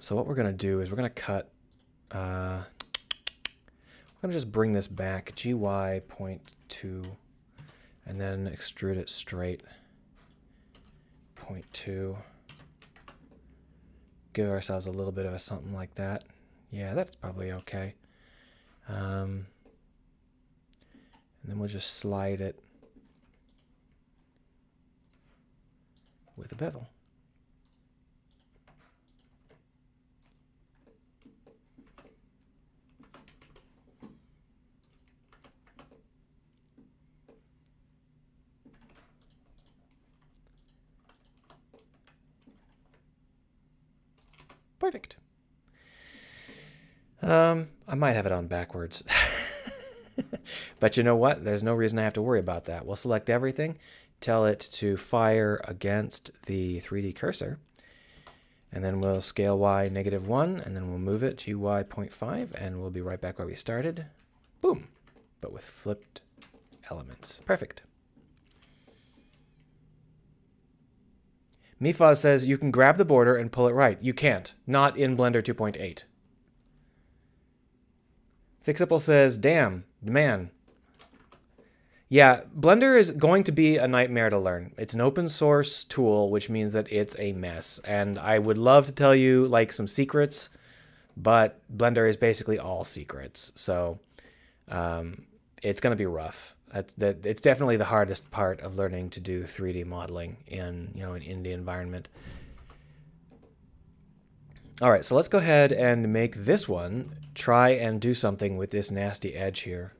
S1: So what we're going to do is we're going to cut, we're going to just bring this back, GY 0.2, and then extrude it straight, 0.2. Give ourselves a little bit of a something like that. Yeah, that's probably okay. And then we'll just slide it with a bevel. Perfect. I might have it on backwards. But you know what? There's no reason I have to worry about that. We'll select everything, tell it to fire against the 3D cursor, and then we'll scale Y -1, and then we'll move it to Y 0.5, and we'll be right back where we started. Boom. But with flipped elements. Perfect. Mifaz says you can grab the border and pull it right. You can't. Not in Blender 2.8. Fixable says, damn, man. Yeah, Blender is going to be a nightmare to learn. It's an open source tool, which means that it's a mess. And I would love to tell you like some secrets, but Blender is basically all secrets. So it's going to be rough. It's definitely the hardest part of learning to do 3D modeling in an indie environment. All right, so let's go ahead and make this one try and do something with this nasty edge here.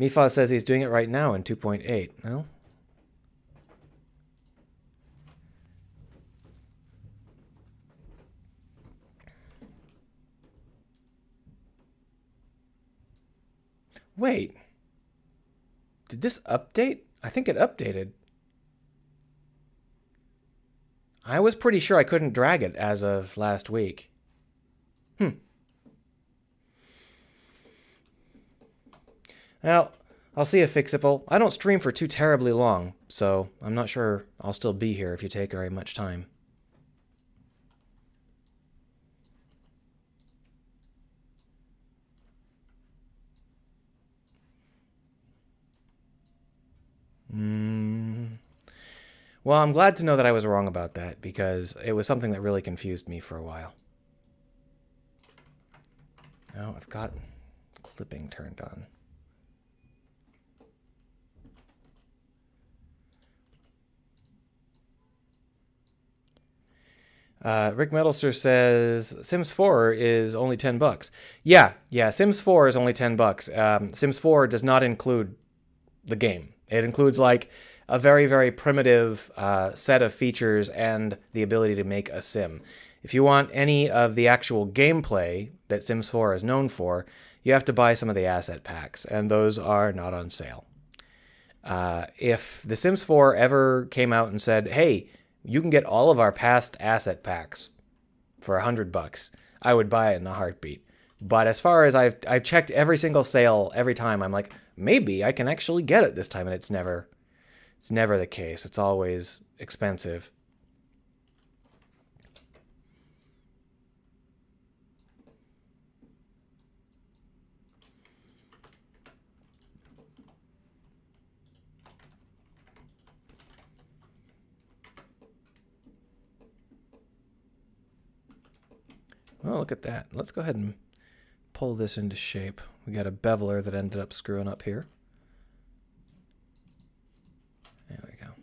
S1: Mifa says he's doing it right now in 2.8. No? Wait. Did this update? I think it updated. I was pretty sure I couldn't drag it as of last week. Well, I'll see if fixable. I don't stream for too terribly long, so I'm not sure I'll still be here if you take very much time. Well, I'm glad to know that I was wrong about that, because it was something that really confused me for a while. Now I've got clipping turned on. Rick Metalster says Sims 4 is only $10. Yeah, Sims 4 is only $10. Sims 4 does not include the game. It includes like a very, very primitive set of features and the ability to make a sim. If you want any of the actual gameplay that Sims 4 is known for, you have to buy some of the asset packs, and those are not on sale. If The Sims 4 ever came out and said, hey, you can get all of our past asset packs for $100, I would buy it in a heartbeat. But as far as I've checked every single sale every time, I'm like, maybe I can actually get it this time, and it's never the case. It's always expensive. Well, look at that. Let's go ahead and pull this into shape. We got a beveler that ended up screwing up here. There we go.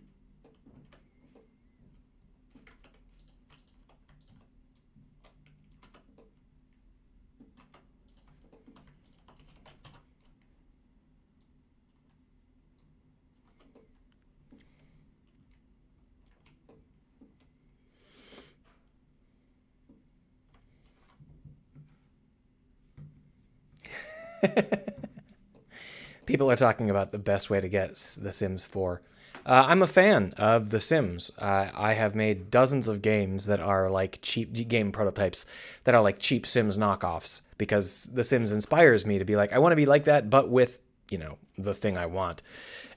S1: People are talking about the best way to get The Sims 4. I'm a fan of The Sims. I have made dozens of games that are like cheap game prototypes that are like cheap Sims knockoffs, because The Sims inspires me to be like, I want to be like that, but with, the thing I want.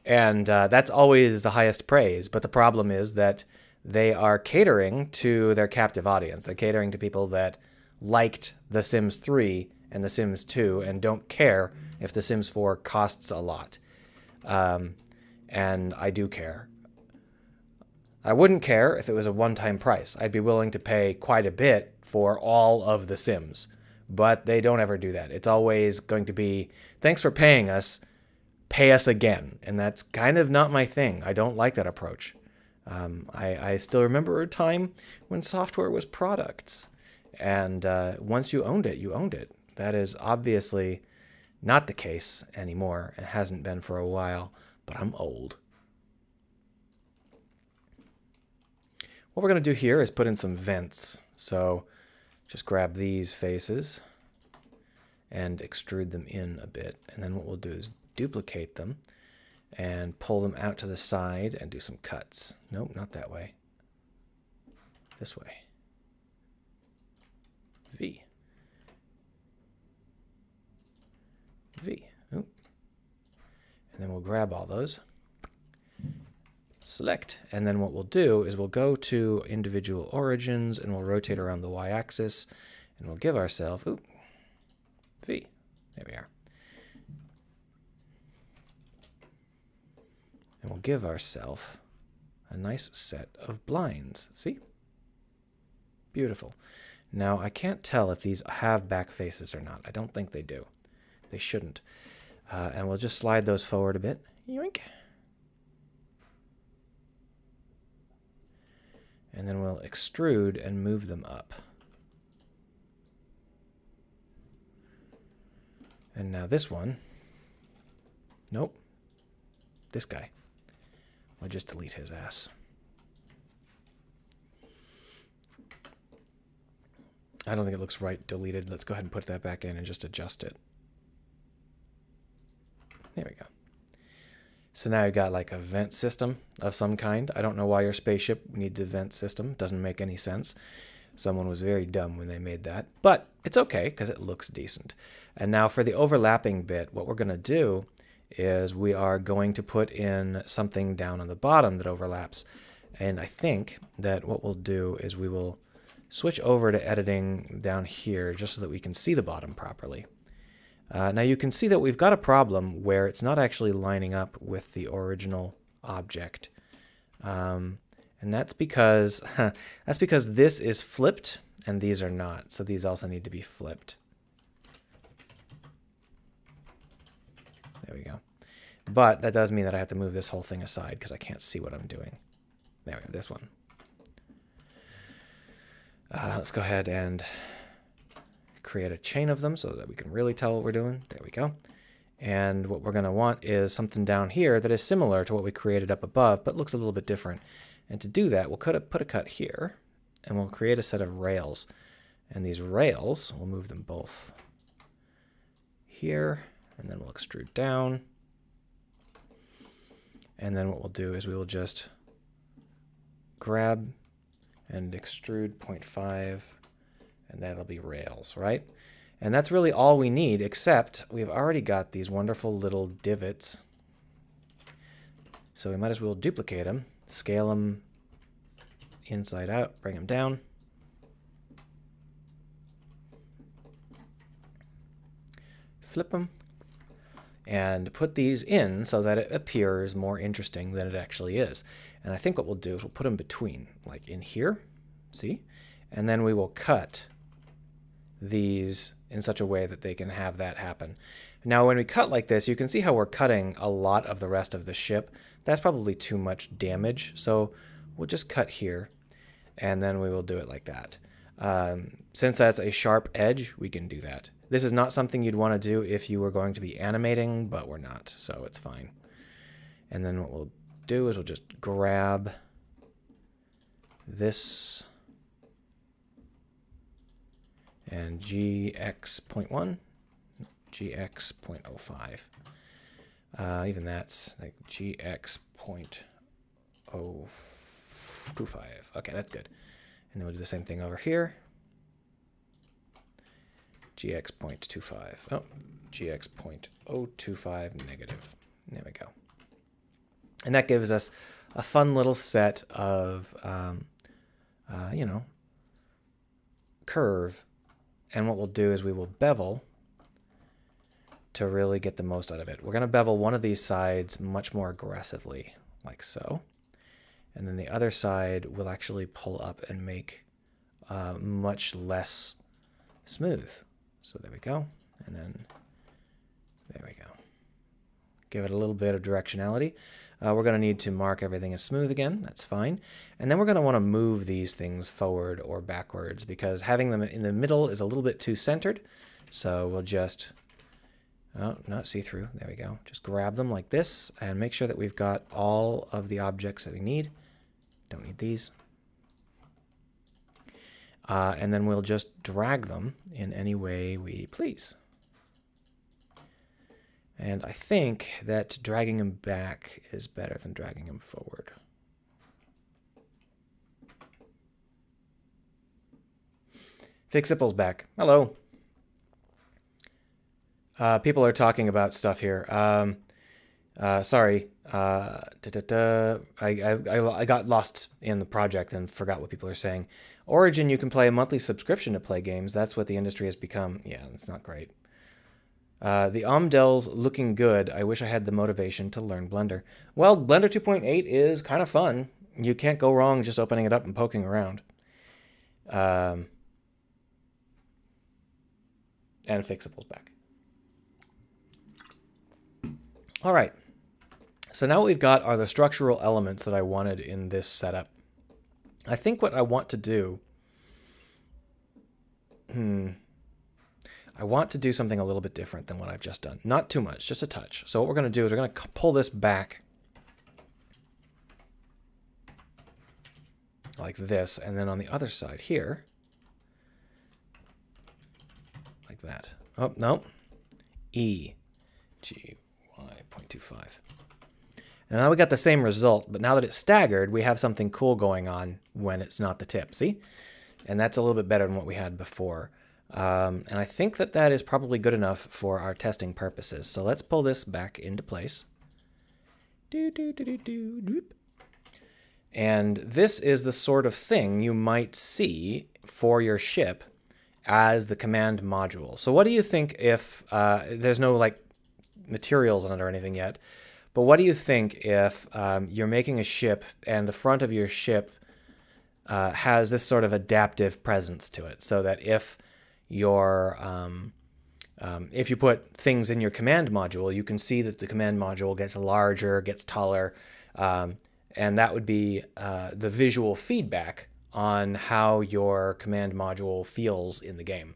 S1: And that's always the highest praise. But the problem is that they are catering to their captive audience. They're catering to people that liked The Sims 3 and The Sims 2 and don't care if The Sims 4 costs a lot. And I do care. I wouldn't care if it was a one-time price. I'd be willing to pay quite a bit for all of The Sims. But they don't ever do that. It's always going to be, thanks for paying us, pay us again. And that's kind of not my thing. I don't like that approach. I still remember a time when software was products. And once you owned it, you owned it. That is obviously not the case anymore. It hasn't been for a while, but I'm old. What we're going to do here is put in some vents. So just grab these faces and extrude them in a bit. And then what we'll do is duplicate them and pull them out to the side and do some cuts. Nope, not that way. This way. V. V. Oop. And then we'll grab all those. Select. And then what we'll do is we'll go to individual origins and we'll rotate around the y-axis and we'll give ourselves V. There we are. And we'll give ourselves a nice set of blinds. See? Beautiful. Now, I can't tell if these have back faces or not. I don't think they do. They shouldn't. And we'll just slide those forward a bit. Yoink. And then we'll extrude and move them up. And now this one Nope. This guy. I'll just delete his ass. I don't think it looks right deleted. Let's go ahead and put that back in and just adjust it. There we go. So now you've got like a vent system of some kind. I don't know why your spaceship needs a vent system. Doesn't make any sense. Someone was very dumb when they made that. But it's okay because it looks decent. And now for the overlapping bit, what we're going to do is we are going to put in something down on the bottom that overlaps. And I think that what we'll do is we will switch over to editing down here just so that we can see the bottom properly. Now you can see that we've got a problem where it's not actually lining up with the original object. And that's because this is flipped and these are not. So these also need to be flipped. There we go. But that does mean that I have to move this whole thing aside because I can't see what I'm doing. There we go, this one. Let's go ahead and create a chain of them so that we can really tell what we're doing. There we go. And what we're going to want is something down here that is similar to what we created up above, but looks a little bit different. And to do that, we'll put a cut here, and we'll create a set of rails. And these rails, we'll move them both here, and then we'll extrude down. And then what we'll do is we will just grab and extrude 0.5, and that'll be rails, right? And that's really all we need, except we've already got these wonderful little divots. So we might as well duplicate them, scale them inside out, bring them down. Flip them. And put these in so that it appears more interesting than it actually is. And I think what we'll do is we'll put them between, like in here, see? And then we will cut these in such a way that they can have that happen. Now when we cut like this, you can see how we're cutting a lot of the rest of the ship. That's probably too much damage, so we'll just cut here, and then we will do it like that. Since that's a sharp edge, we can do that. This is not something you'd want to do if you were going to be animating, but we're not, so it's fine. And then what we'll do is we'll just grab this and GX.1, GX.05. Even that's like GX.025. Okay, that's good. And then we'll do the same thing over here. GX.25. Oh, GX.025 negative. There we go. And that gives us a fun little set of, you know, curve. And what we'll do is we will bevel to really get the most out of it. We're going to bevel one of these sides much more aggressively, like so. And then the other side will actually pull up and make much less smooth. So there we go. And then there we go. Give it a little bit of directionality. We're going to need to mark everything as smooth again. That's fine. And then we're going to want to move these things forward or backwards because having them in the middle is a little bit too centered. So we'll just, oh, not see-through. There we go. Just grab them like this and make sure that we've got all of the objects that we need. Don't need these. And then we'll just drag them in any way we please. And I think that dragging him back is better than dragging him forward. Fixiple's back. Hello. People are talking about stuff here. Sorry. I got lost in the project and forgot what people are saying. Origin, you can play a monthly subscription to play games. That's what the industry has become. Yeah, that's not great. The Omdel's looking good. I wish I had the motivation to learn Blender. Well, Blender 2.8 is kind of fun. You can't go wrong just opening it up and poking around. And Fixiple's back. All right. So now what we've got are the structural elements that I wanted in this setup. I think what I want to do... I I want to do something a little bit different than what I've just done. Not too much, just a touch. So what we're going to do is we're going to pull this back like this, and then on the other side here, like that. Oh, no. E, G, Y, 0.25. And now we got the same result, but now that it's staggered, we have something cool going on when it's not the tip, see? And that's a little bit better than what we had before. And I think that that is probably good enough for our testing purposes. So let's pull this back into place. And this is the sort of thing you might see for your ship as the command module. So what do you think if, there's no like materials on it or anything yet, but what do you think if you're making a ship and the front of your ship has this sort of adaptive presence to it, so that if you're, if you put things in your command module, you can see that the command module gets larger, gets taller, and that would be the visual feedback on how your command module feels in the game.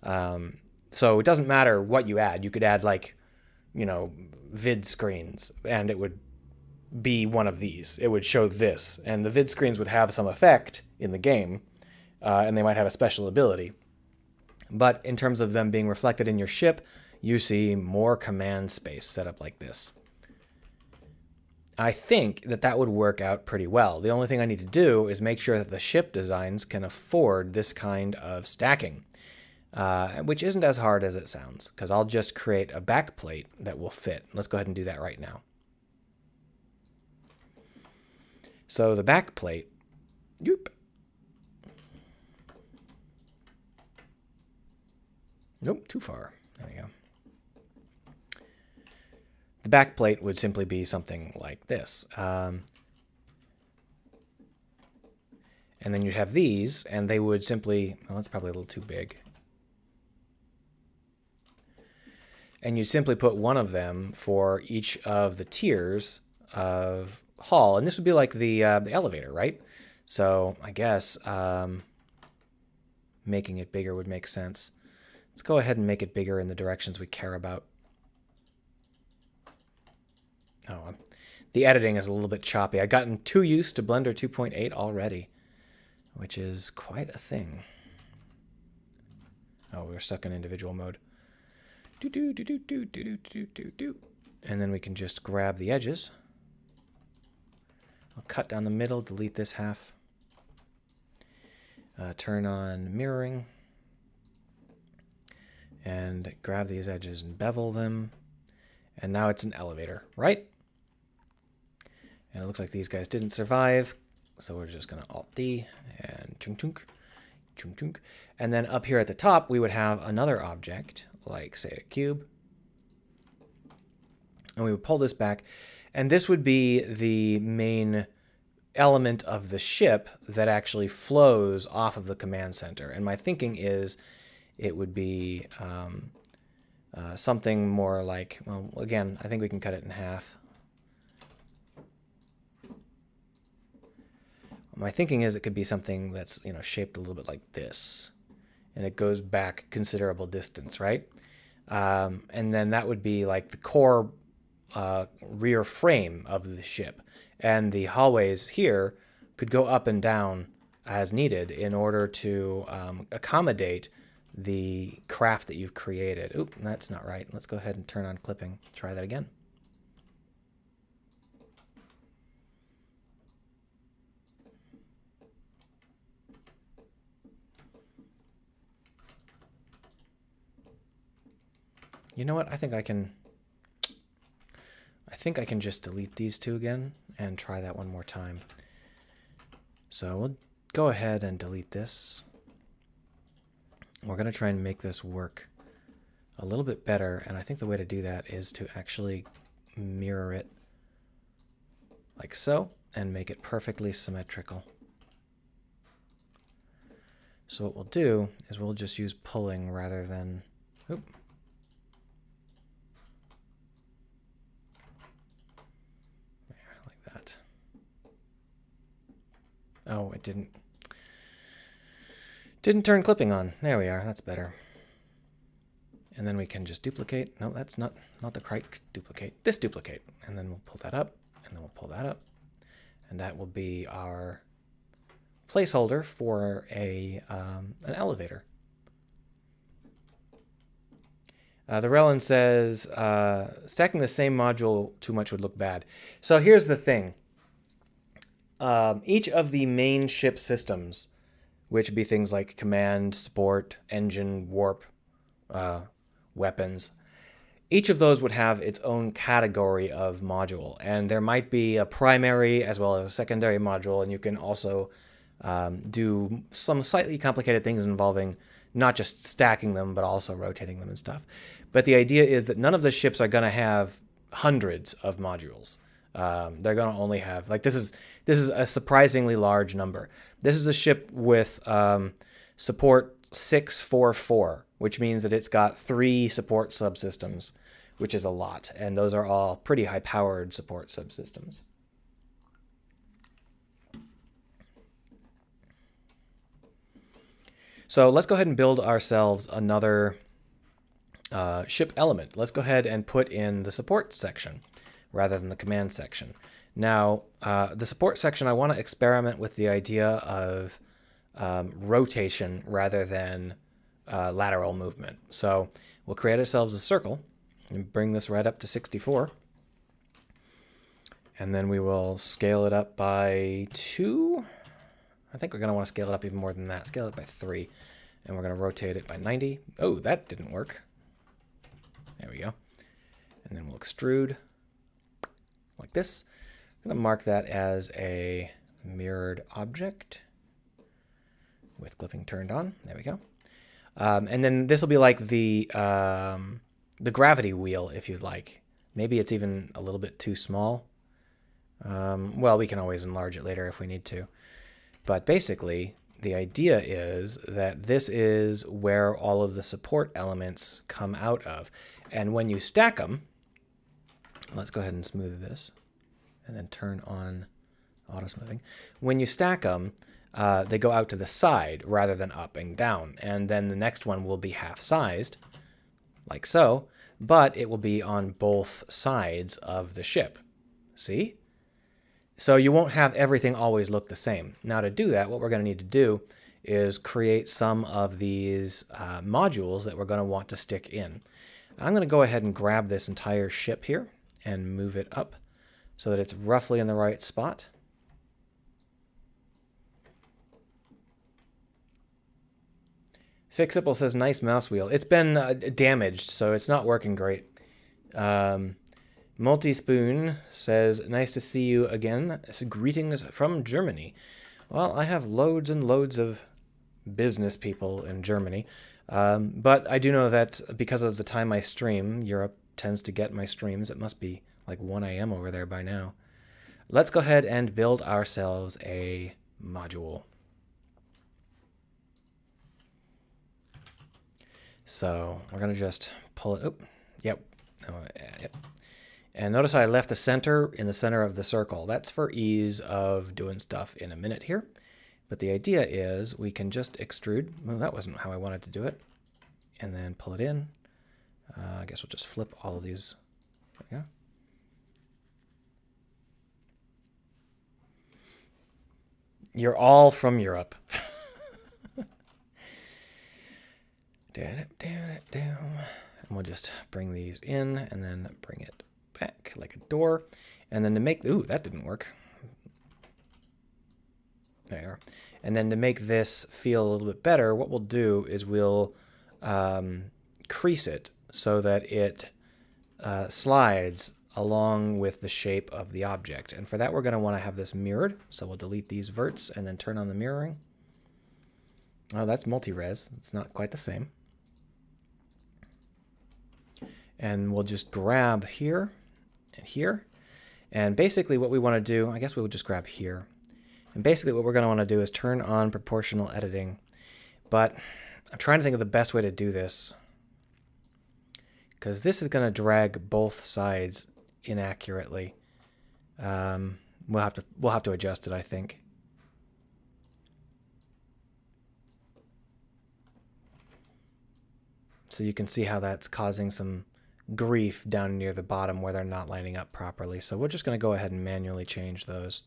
S1: So it doesn't matter what you add. You could add like, you know, vid screens, and it would be one of these. It would show this, and the vid screens would have some effect in the game, and they might have a special ability. But in terms of them being reflected in your ship, you see more command space set up like this. I think that that would work out pretty well. The only thing I need to do is make sure that the ship designs can afford this kind of stacking, which isn't as hard as it sounds, because I'll just create a backplate that will fit. Let's go ahead and do that right now. So the backplate, nope, too far. There we go. The backplate would simply be something like this. And then you'd have these, and they would simply, well, that's probably a little too big. And you'd simply put one of them for each of the tiers of hull. And this would be like the elevator, right? So I guess making it bigger would make sense. Let's go ahead and make it bigger in the directions we care about. Oh, the editing is a little bit choppy. I've gotten too used to Blender 2.8 already, which is quite a thing. Oh, we're stuck in individual mode. And then we can just grab the edges. I'll cut down the middle, delete this half. Turn on mirroring. And grab these edges and bevel them. And now it's an elevator, right? And it looks like these guys didn't survive, so we're just going to Alt-D and chunk, chunk, chunk. And then up here at the top, we would have another object, like, say, a cube. And we would pull this back, and this would be the main element of the ship that actually flows off of the command center. And my thinking is it would be something more like, well, again, I think we can cut it in half. My thinking is it could be something that's, you know, shaped a little bit like this, and it goes back considerable distance, right? And then that would be like the core rear frame of the ship, and the hallways here could go up and down as needed in order to accommodate the craft that you've created. Oop, that's not right. Let's go ahead and turn on clipping. Try that again. You know what? I think I can just delete these two again and try that one more time. So we'll go ahead and delete this. We're going to try and make this work a little bit better, and I think the way to do that is to actually mirror it like so and make it perfectly symmetrical. So what we'll do is we'll just use pulling rather than, oop. Oh, it didn't turn clipping on. There we are. That's better. And then we can just duplicate. No, that's not the correct duplicate. This duplicate. And then we'll pull that up, and then we'll pull that up. And that will be our placeholder for an elevator. The Relin says, stacking the same module too much would look bad. So here's the thing. Each of the main ship systems, which would be things like command, support, engine, warp, weapons, each of those would have its own category of module. And there might be a primary as well as a secondary module, and you can also do some slightly complicated things involving not just stacking them, but also rotating them and stuff. But the idea is that none of the ships are going to have hundreds of modules. They're going to only have, like, this is a surprisingly large number. This is a ship with support 644, which means that it's got 3 support subsystems, which is a lot. And those are all pretty high-powered support subsystems. So let's go ahead and build ourselves another ship element. Let's go ahead and put in the support section rather than the command section. Now, the support section, I want to experiment with the idea of rotation rather than lateral movement. So we'll create ourselves a circle and bring this right up to 64. And then we will scale it up by 2. I think we're going to want to scale it up even more than that. Scale it by 3. And we're going to rotate it by 90. Oh, that didn't work. There we go. And then we'll extrude like this. I'm going to mark that as a mirrored object with clipping turned on. There we go. And then this will be like the gravity wheel, if you'd like. Maybe it's even a little bit too small. Well, we can always enlarge it later if we need to. But basically, the idea is that this is where all of the support elements come out of. And when you stack them, let's go ahead and smooth this and then turn on auto smoothing. When you stack them, they go out to the side rather than up and down. And then the next one will be half-sized, like so, but it will be on both sides of the ship. See? So you won't have everything always look the same. Now to do that, what we're going to need to do is create some of these modules that we're going to want to stick in. I'm going to go ahead and grab this entire ship here and move it up so that it's roughly in the right spot. Fixable says, nice mouse wheel. It's been damaged, so it's not working great. Multispoon says, nice to see you again. Greetings from Germany. Well, I have loads and loads of business people in Germany. But I do know that because of the time I stream, Europe tends to get my streams. It must be like 1 a.m. over there by now. Let's go ahead and build ourselves a module. So we're going to just pull it. Oh, yep. Oh, yep. And notice I left the center in the center of the circle. That's for ease of doing stuff in a minute here. But the idea is we can just extrude. Well, that wasn't how I wanted to do it. And then pull it in. I guess we'll just flip all of these. There we go. You're all from Europe. And we'll just bring these in and then bring it back like a door. And then to make, ooh, that didn't work. There. And then to make this feel a little bit better, what we'll do is we'll crease it so that it slides along with the shape of the object. And for that, we're going to want to have this mirrored. So we'll delete these verts and then turn on the mirroring. Oh, that's multi-res. It's not quite the same. And we'll just grab here and here. And basically what we want to do, I guess we would just grab here. And basically what we're going to want to do is turn on proportional editing. But I'm trying to think of the best way to do this, because this is going to drag both sides inaccurately. We'll have to adjust it, I think. So you can see how that's causing some grief down near the bottom where they're not lining up properly. So we're just going to go ahead and manually change those.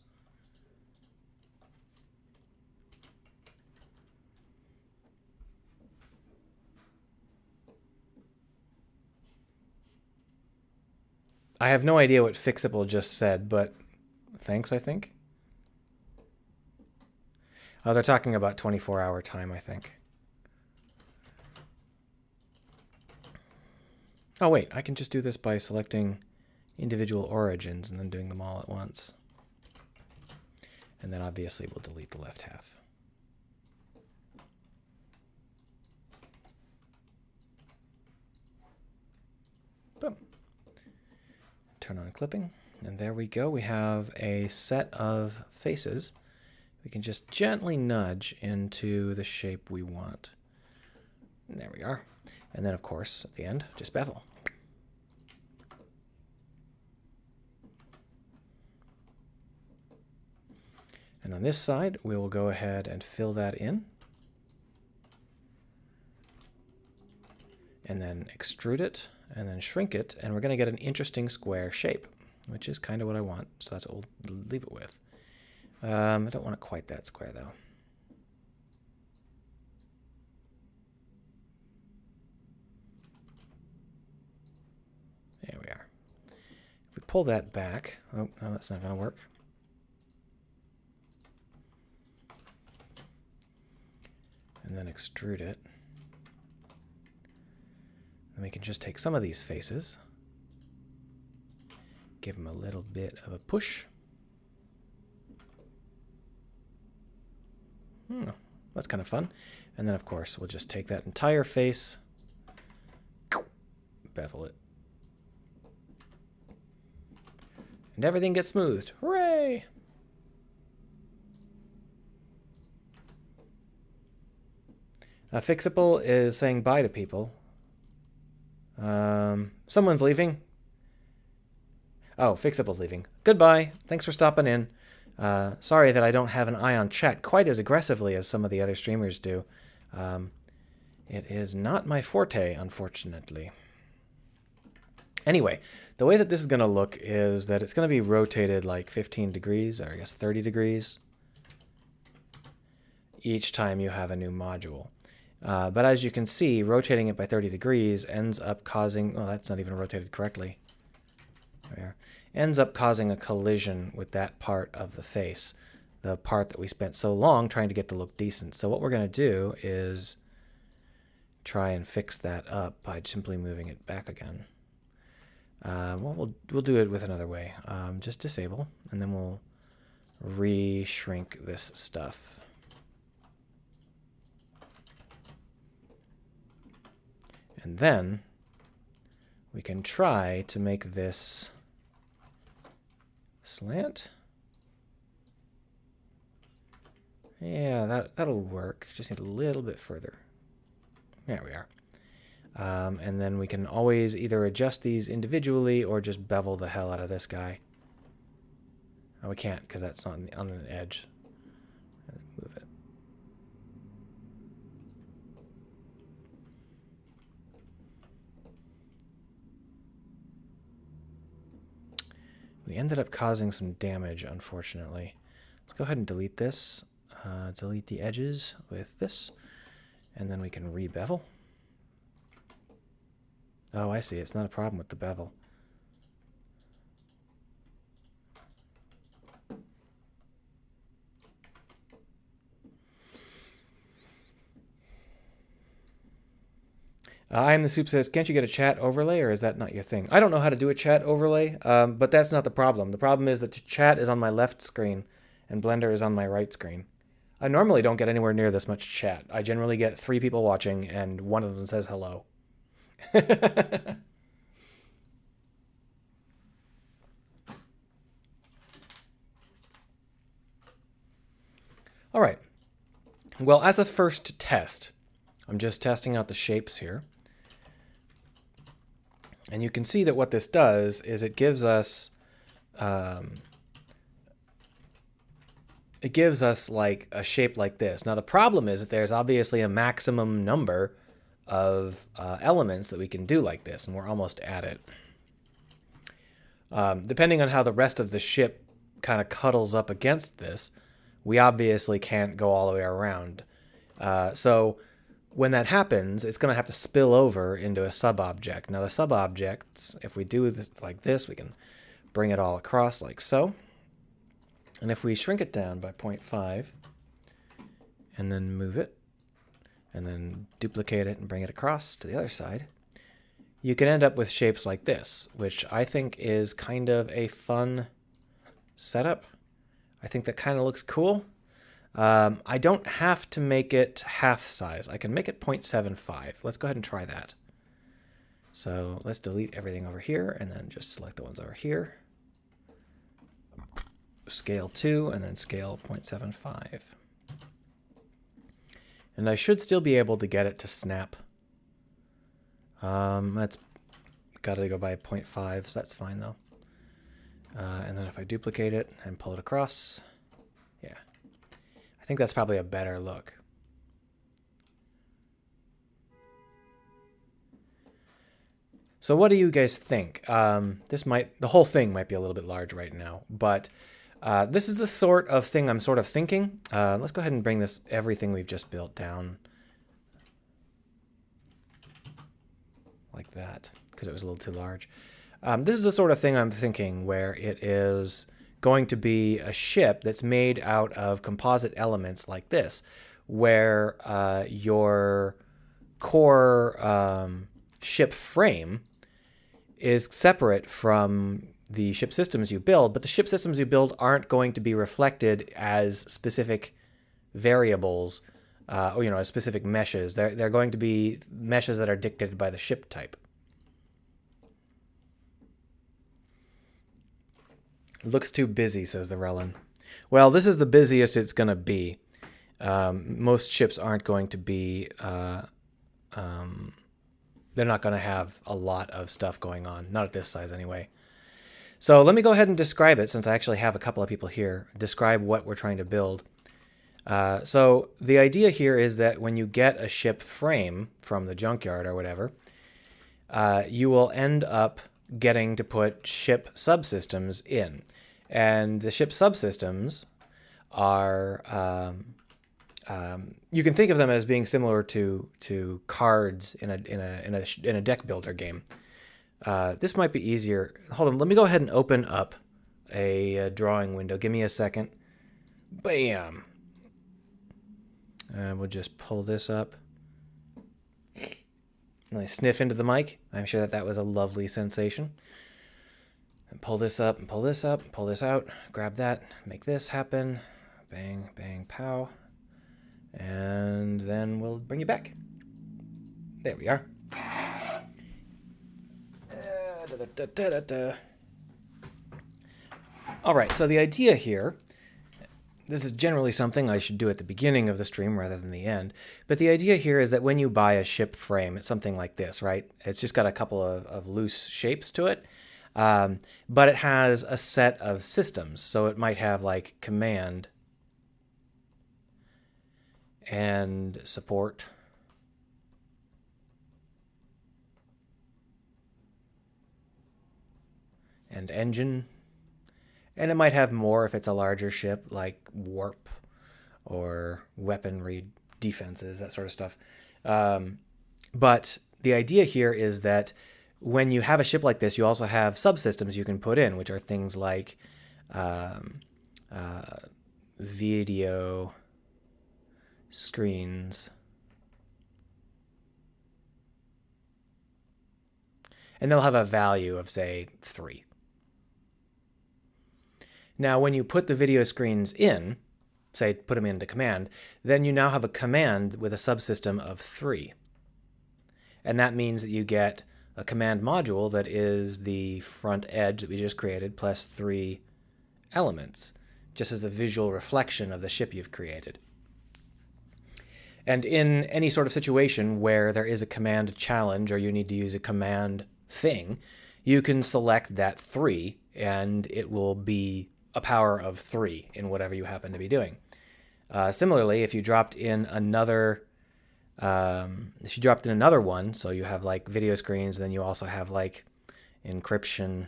S1: I have no idea what Fixable just said, but thanks, I think. Oh, they're talking about 24-hour time, I think. Oh, wait, I can just do this by selecting individual origins and then doing them all at once. And then obviously we'll delete the left half. Boom. Turn on clipping, and there we go. We have a set of faces. We can just gently nudge into the shape we want. And there we are. And then, of course, at the end, just bevel. And on this side, we will go ahead and fill that in. And then extrude it, and then shrink it, and we're going to get an interesting square shape, which is kind of what I want, so that's what we'll leave it with. I don't want it quite that square, though. There we are. If we pull that back, oh, no, that's not going to work. And then extrude it. Then we can just take some of these faces, give them a little bit of a push. That's kind of fun. And then, of course, we'll just take that entire face, bevel it. And everything gets smoothed. Hooray! Fixable is saying bye to people. Someone's leaving. Oh, Fixable's leaving. Goodbye. Thanks for stopping in. Sorry that I don't have an eye on chat quite as aggressively as some of the other streamers do. It is not my forte, unfortunately. Anyway, the way that this is going to look is that it's going to be rotated like 15 degrees, or I guess 30 degrees, each time you have a new module. But as you can see, rotating it by 30 degrees ends up causing, oh, that's not even rotated correctly. There. Ends up causing a collision with that part of the face, the part that we spent so long trying to get to look decent. So what we're going to do is try and fix that up by simply moving it back again. Well, we'll do it with another way. Just disable, and then we'll re-shrink this stuff. And then we can try to make this slant. Yeah, that'll work. Just need a little bit further. There we are. And then we can always either adjust these individually or just bevel the hell out of this guy. Oh, we can't because that's on the edge. Move it. We ended up causing some damage, unfortunately. Let's go ahead and delete this. Delete the edges with this. And then we can re-bevel. Oh, I see. It's not a problem with the bevel. I am the Soup says, can't you get a chat overlay, or is that not your thing? I don't know how to do a chat overlay, but that's not the problem. The problem is that the chat is on my left screen and Blender is on my right screen. I normally don't get anywhere near this much chat. I generally get 3 people watching and one of them says hello. All right. Well, as a first test, I'm just testing out the shapes here. And you can see that what this does is it gives us like a shape like this. Now the problem is that there's obviously a maximum number of elements that we can do like this, and we're almost at it. Depending on how the rest of the ship kind of cuddles up against this, we obviously can't go all the way around. So when that happens, it's going to have to spill over into a sub-object. Now the sub-objects, if we do this like this, we can bring it all across like so. And if we shrink it down by 0.5 and then move it and then duplicate it and bring it across to the other side, you can end up with shapes like this, which I think is kind of a fun setup. I think that kind of looks cool. I don't have to make it half size. I can make it 0.75. Let's go ahead and try that. So let's delete everything over here and then just select the ones over here. Scale 2 and then scale 0.75. And I should still be able to get it to snap. That's got to go by 0.5, so that's fine though. And then if I duplicate it and pull it across, yeah. I think that's probably a better look. So what do you guys think? The whole thing might be a little bit large right now, but this is the sort of thing I'm sort of thinking. Let's go ahead and bring everything we've just built down like that, because it was a little too large. This is the sort of thing I'm thinking where it is going to be a ship that's made out of composite elements like this, where your core ship frame is separate from the ship systems you build, but the ship systems you build aren't going to be reflected as specific variables, or as specific meshes. They're going to be meshes that are dictated by the ship type. Looks too busy, says the Relin. Well, this is the busiest it's going to be. Most ships aren't going to be... they're not going to have a lot of stuff going on. Not at this size, anyway. So let me go ahead and describe it, since I actually have a couple of people here. Describe what we're trying to build. So the idea here is that when you get a ship frame from the junkyard or whatever, you will end up getting to put ship subsystems in. And the ship subsystems are... you can think of them as being similar to cards in a deck builder game. This might be easier. Hold on, let me go ahead and open up a drawing window. Give me a second. Bam. We'll just pull this up. And I sniff into the mic. I'm sure that was a lovely sensation. And pull this up and pull this up and pull this out. Grab that. Make this happen. Bang, bang, pow. And then we'll bring you back. There we are. All right, so the idea here, this is generally something I should do at the beginning of the stream rather than the end, but the idea here is that when you buy a ship frame, it's something like this, right? It's just got a couple of loose shapes to it, but it has a set of systems. So it might have like command and support, and engine, and it might have more if it's a larger ship, like warp or weaponry, defenses, that sort of stuff. But the idea here is that when you have a ship like this, you also have subsystems you can put in, which are things like video screens, and they'll have a value of, say, 3. Now, when you put the video screens in, say, put them into command, then you now have a command with a subsystem of 3. And that means that you get a command module that is the front edge that we just created plus 3 elements, just as a visual reflection of the ship you've created. And in any sort of situation where there is a command challenge or you need to use a command thing, you can select that 3 and it will be a power of 3 in whatever you happen to be doing. Similarly, if you dropped in another
S2: If you dropped in another one, so you have like video screens, and then you also have like encryption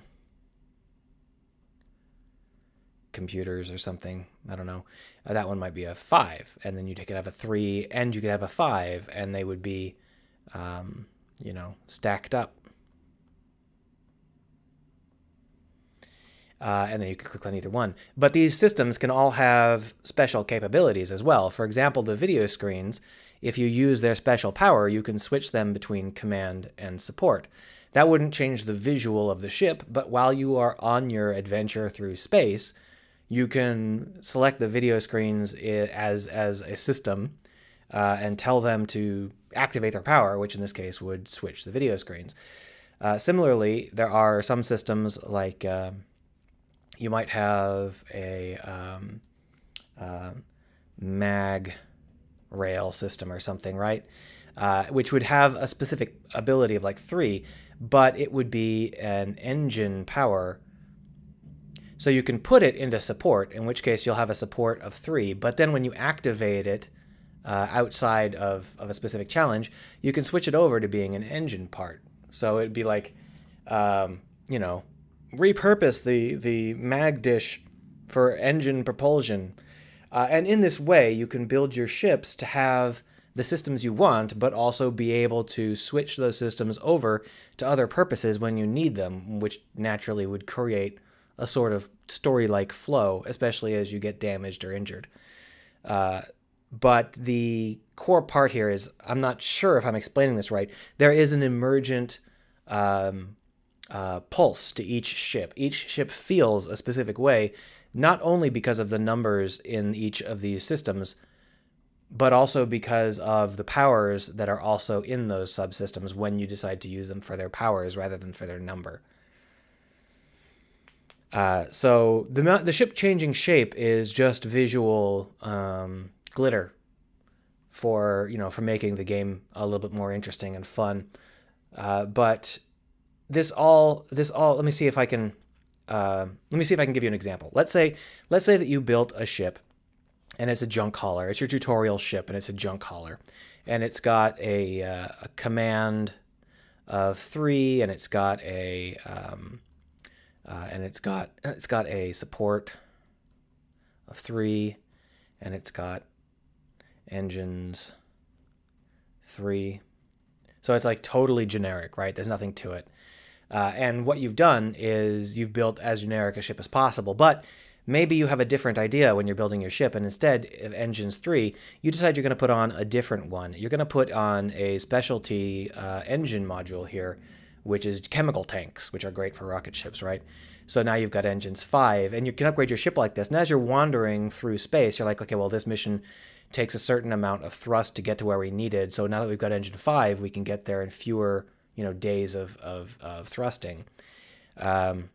S2: computers or something. I don't know. That one might be a 5, and then you could have a 3, and you could have a 5, and they would be, stacked up. And then you can click on either one. But these systems can all have special capabilities as well. For example, the video screens, if you use their special power, you can switch them between command and support. That wouldn't change the visual of the ship, but while you are on your adventure through space, you can select the video screens as a system and tell them to activate their power, which in this case would switch the video screens. Similarly, there are some systems like you might have a mag rail system or something, right? Which would have a specific ability of like 3, but it would be an engine power. So you can put it into support, in which case you'll have a support of 3, but then when you activate it outside of a specific challenge, you can switch it over to being an engine part. So it'd be like, repurpose the mag dish for engine propulsion. And in this way, you can build your ships to have the systems you want, but also be able to switch those systems over to other purposes when you need them, which naturally would create a sort of story-like flow, especially as you get damaged or injured. But the core part here is, I'm not sure if I'm explaining this right, there is an emergent pulse to each ship. Each ship feels a specific way, not only because of the numbers in each of these systems, but also because of the powers that are also in those subsystems when you decide to use them for their powers rather than for their number. So the ship changing shape is just visual glitter for making the game a little bit more interesting and fun. But this all. Let me see if I can give you an example. Let's say that you built a ship, and it's a junk hauler. It's your tutorial ship, and it's a junk hauler, and it's got a command of 3, and it's got a support of 3, and it's got engines 3. So it's like totally generic, right? There's nothing to it. And what you've done is you've built as generic a ship as possible, but maybe you have a different idea when you're building your ship, and instead of engines 3, you decide you're going to put on a different one. You're going to put on a specialty engine module here, which is chemical tanks, which are great for rocket ships, right? So now you've got engines 5, and you can upgrade your ship like this. And as you're wandering through space, you're like, okay, well, this mission takes a certain amount of thrust to get to where we needed. So now that we've got engine 5, we can get there in fewer days of thrusting. And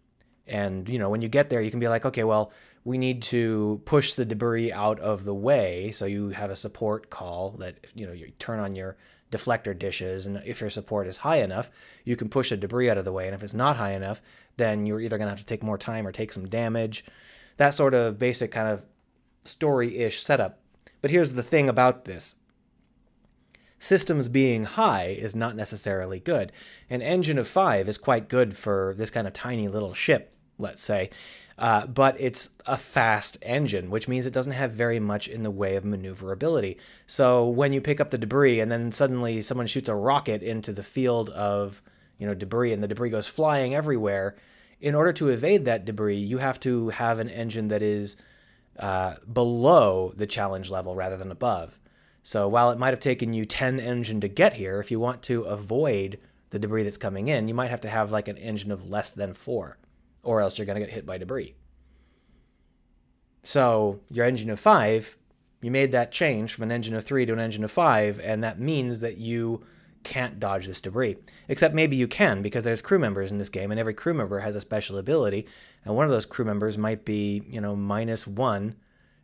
S2: when you get there, you can be like, okay, well, we need to push the debris out of the way. So you have a support call that, you turn on your deflector dishes, and if your support is high enough, you can push the debris out of the way. And if it's not high enough, then you're either going to have to take more time or take some damage. That sort of basic kind of story-ish setup. But here's the thing about this. Systems being high is not necessarily good. An engine of 5 is quite good for this kind of tiny little ship, let's say. But it's a fast engine, which means it doesn't have very much in the way of maneuverability. So when you pick up the debris and then suddenly someone shoots a rocket into the field of debris, and the debris goes flying everywhere, in order to evade that debris, you have to have an engine that is below the challenge level rather than above. So while it might have taken you 10 engine to get here, if you want to avoid the debris that's coming in, you might have to have like an engine of less than 4, or else you're going to get hit by debris. So your engine of 5, you made that change from an engine of 3 to an engine of 5, and that means that you can't dodge this debris. Except maybe you can, because there's crew members in this game, and every crew member has a special ability, and one of those crew members might be, -1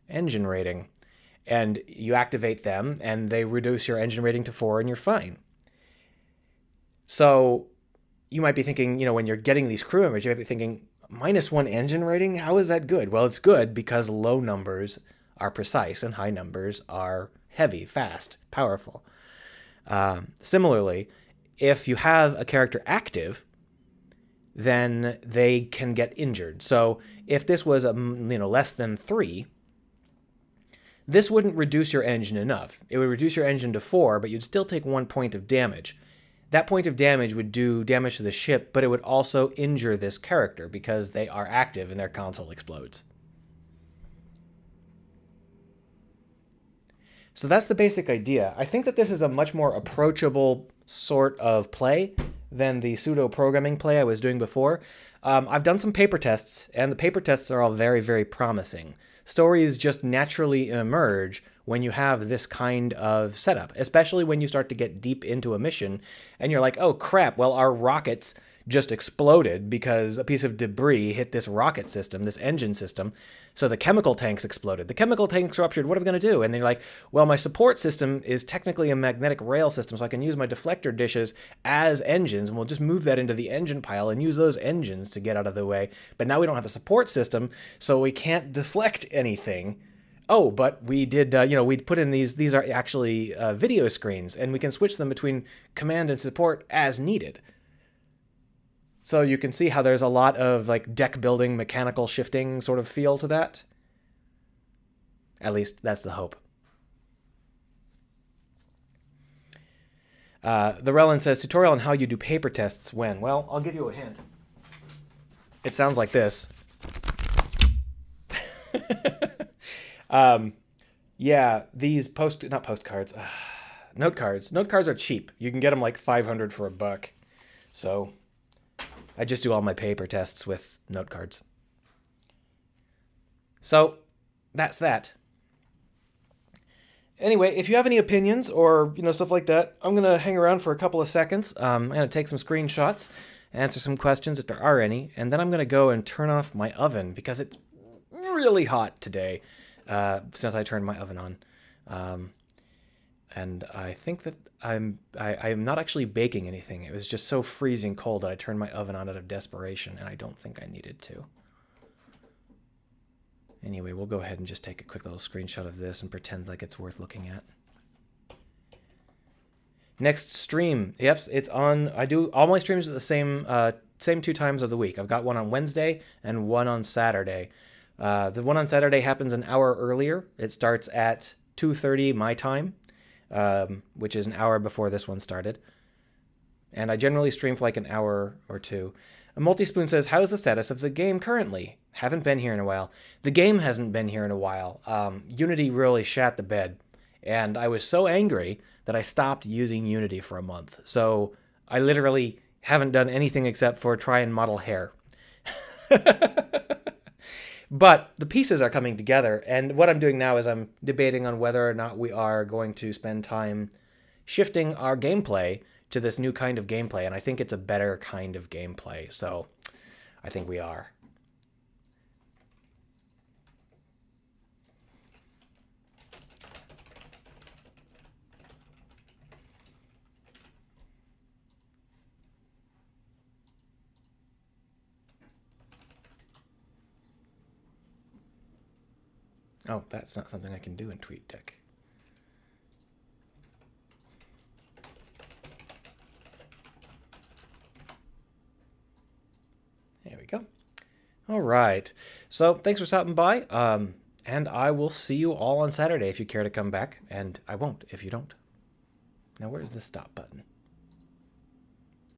S2: engine rating. And you activate them, and they reduce your engine rating to 4, and you're fine. So you might be thinking, when you're getting these crew members, you might be thinking, -1 engine rating? How is that good? Well, it's good because low numbers are precise, and high numbers are heavy, fast, powerful. Similarly, if you have a character active, then they can get injured. So if this was less than 3, this wouldn't reduce your engine enough. It would reduce your engine to 4, but you'd still take 1 point of damage. That point of damage would do damage to the ship, but it would also injure this character because they are active and their console explodes. So that's the basic idea. I think that this is a much more approachable sort of play than the pseudo-programming play I was doing before. I've done some paper tests, and the paper tests are all very, very promising. Stories just naturally emerge when you have this kind of setup, especially when you start to get deep into a mission, and you're like, oh crap, well, our rockets just exploded because a piece of debris hit this rocket system, this engine system. So the chemical tanks exploded. The chemical tanks ruptured. What are we going to do? And then you're like, well, my support system is technically a magnetic rail system, so I can use my deflector dishes as engines, and we'll just move that into the engine pile and use those engines to get out of the way. But now we don't have a support system, so we can't deflect anything. Oh, but we did, we'd put in these are actually video screens, and we can switch them between command and support as needed. So you can see how there's a lot of like deck building, mechanical shifting sort of feel to that. At least that's the hope. The Relin says, tutorial on how you do paper tests when? Well, I'll give you a hint. It sounds like this. Yeah, these note cards. Note cards are cheap. You can get them like 500 for $1. So I just do all my paper tests with note cards. So that's that. Anyway, if you have any opinions or stuff like that, I'm gonna hang around for a couple of seconds. I'm gonna take some screenshots, answer some questions if there are any, and then I'm gonna go and turn off my oven because it's really hot today since I turned my oven on. And I think that I'm not actually baking anything. It was just so freezing cold that I turned my oven on out of desperation, and I don't think I needed to. Anyway, we'll go ahead and just take a quick little screenshot of this and pretend like it's worth looking at. Next stream. Yep, it's on. I do all my streams at the same 2 times of the week. I've got one on Wednesday and one on Saturday. The one on Saturday happens an hour earlier. It starts at 2:30 my time. Which is an hour before this one started. And I generally stream for like an hour or 2. A Multispoon says, how's the status of the game currently? Haven't been here in a while. The game hasn't been here in a while. Unity really shat the bed. And I was so angry that I stopped using Unity for a month. So I literally haven't done anything except for try and model hair. But the pieces are coming together, and what I'm doing now is I'm debating on whether or not we are going to spend time shifting our gameplay to this new kind of gameplay, and I think it's a better kind of gameplay, so I think we are. Oh, that's not something I can do in TweetDeck. There we go. All right. So thanks for stopping by. And I will see you all on Saturday if you care to come back. And I won't if you don't. Now, where's the stop button?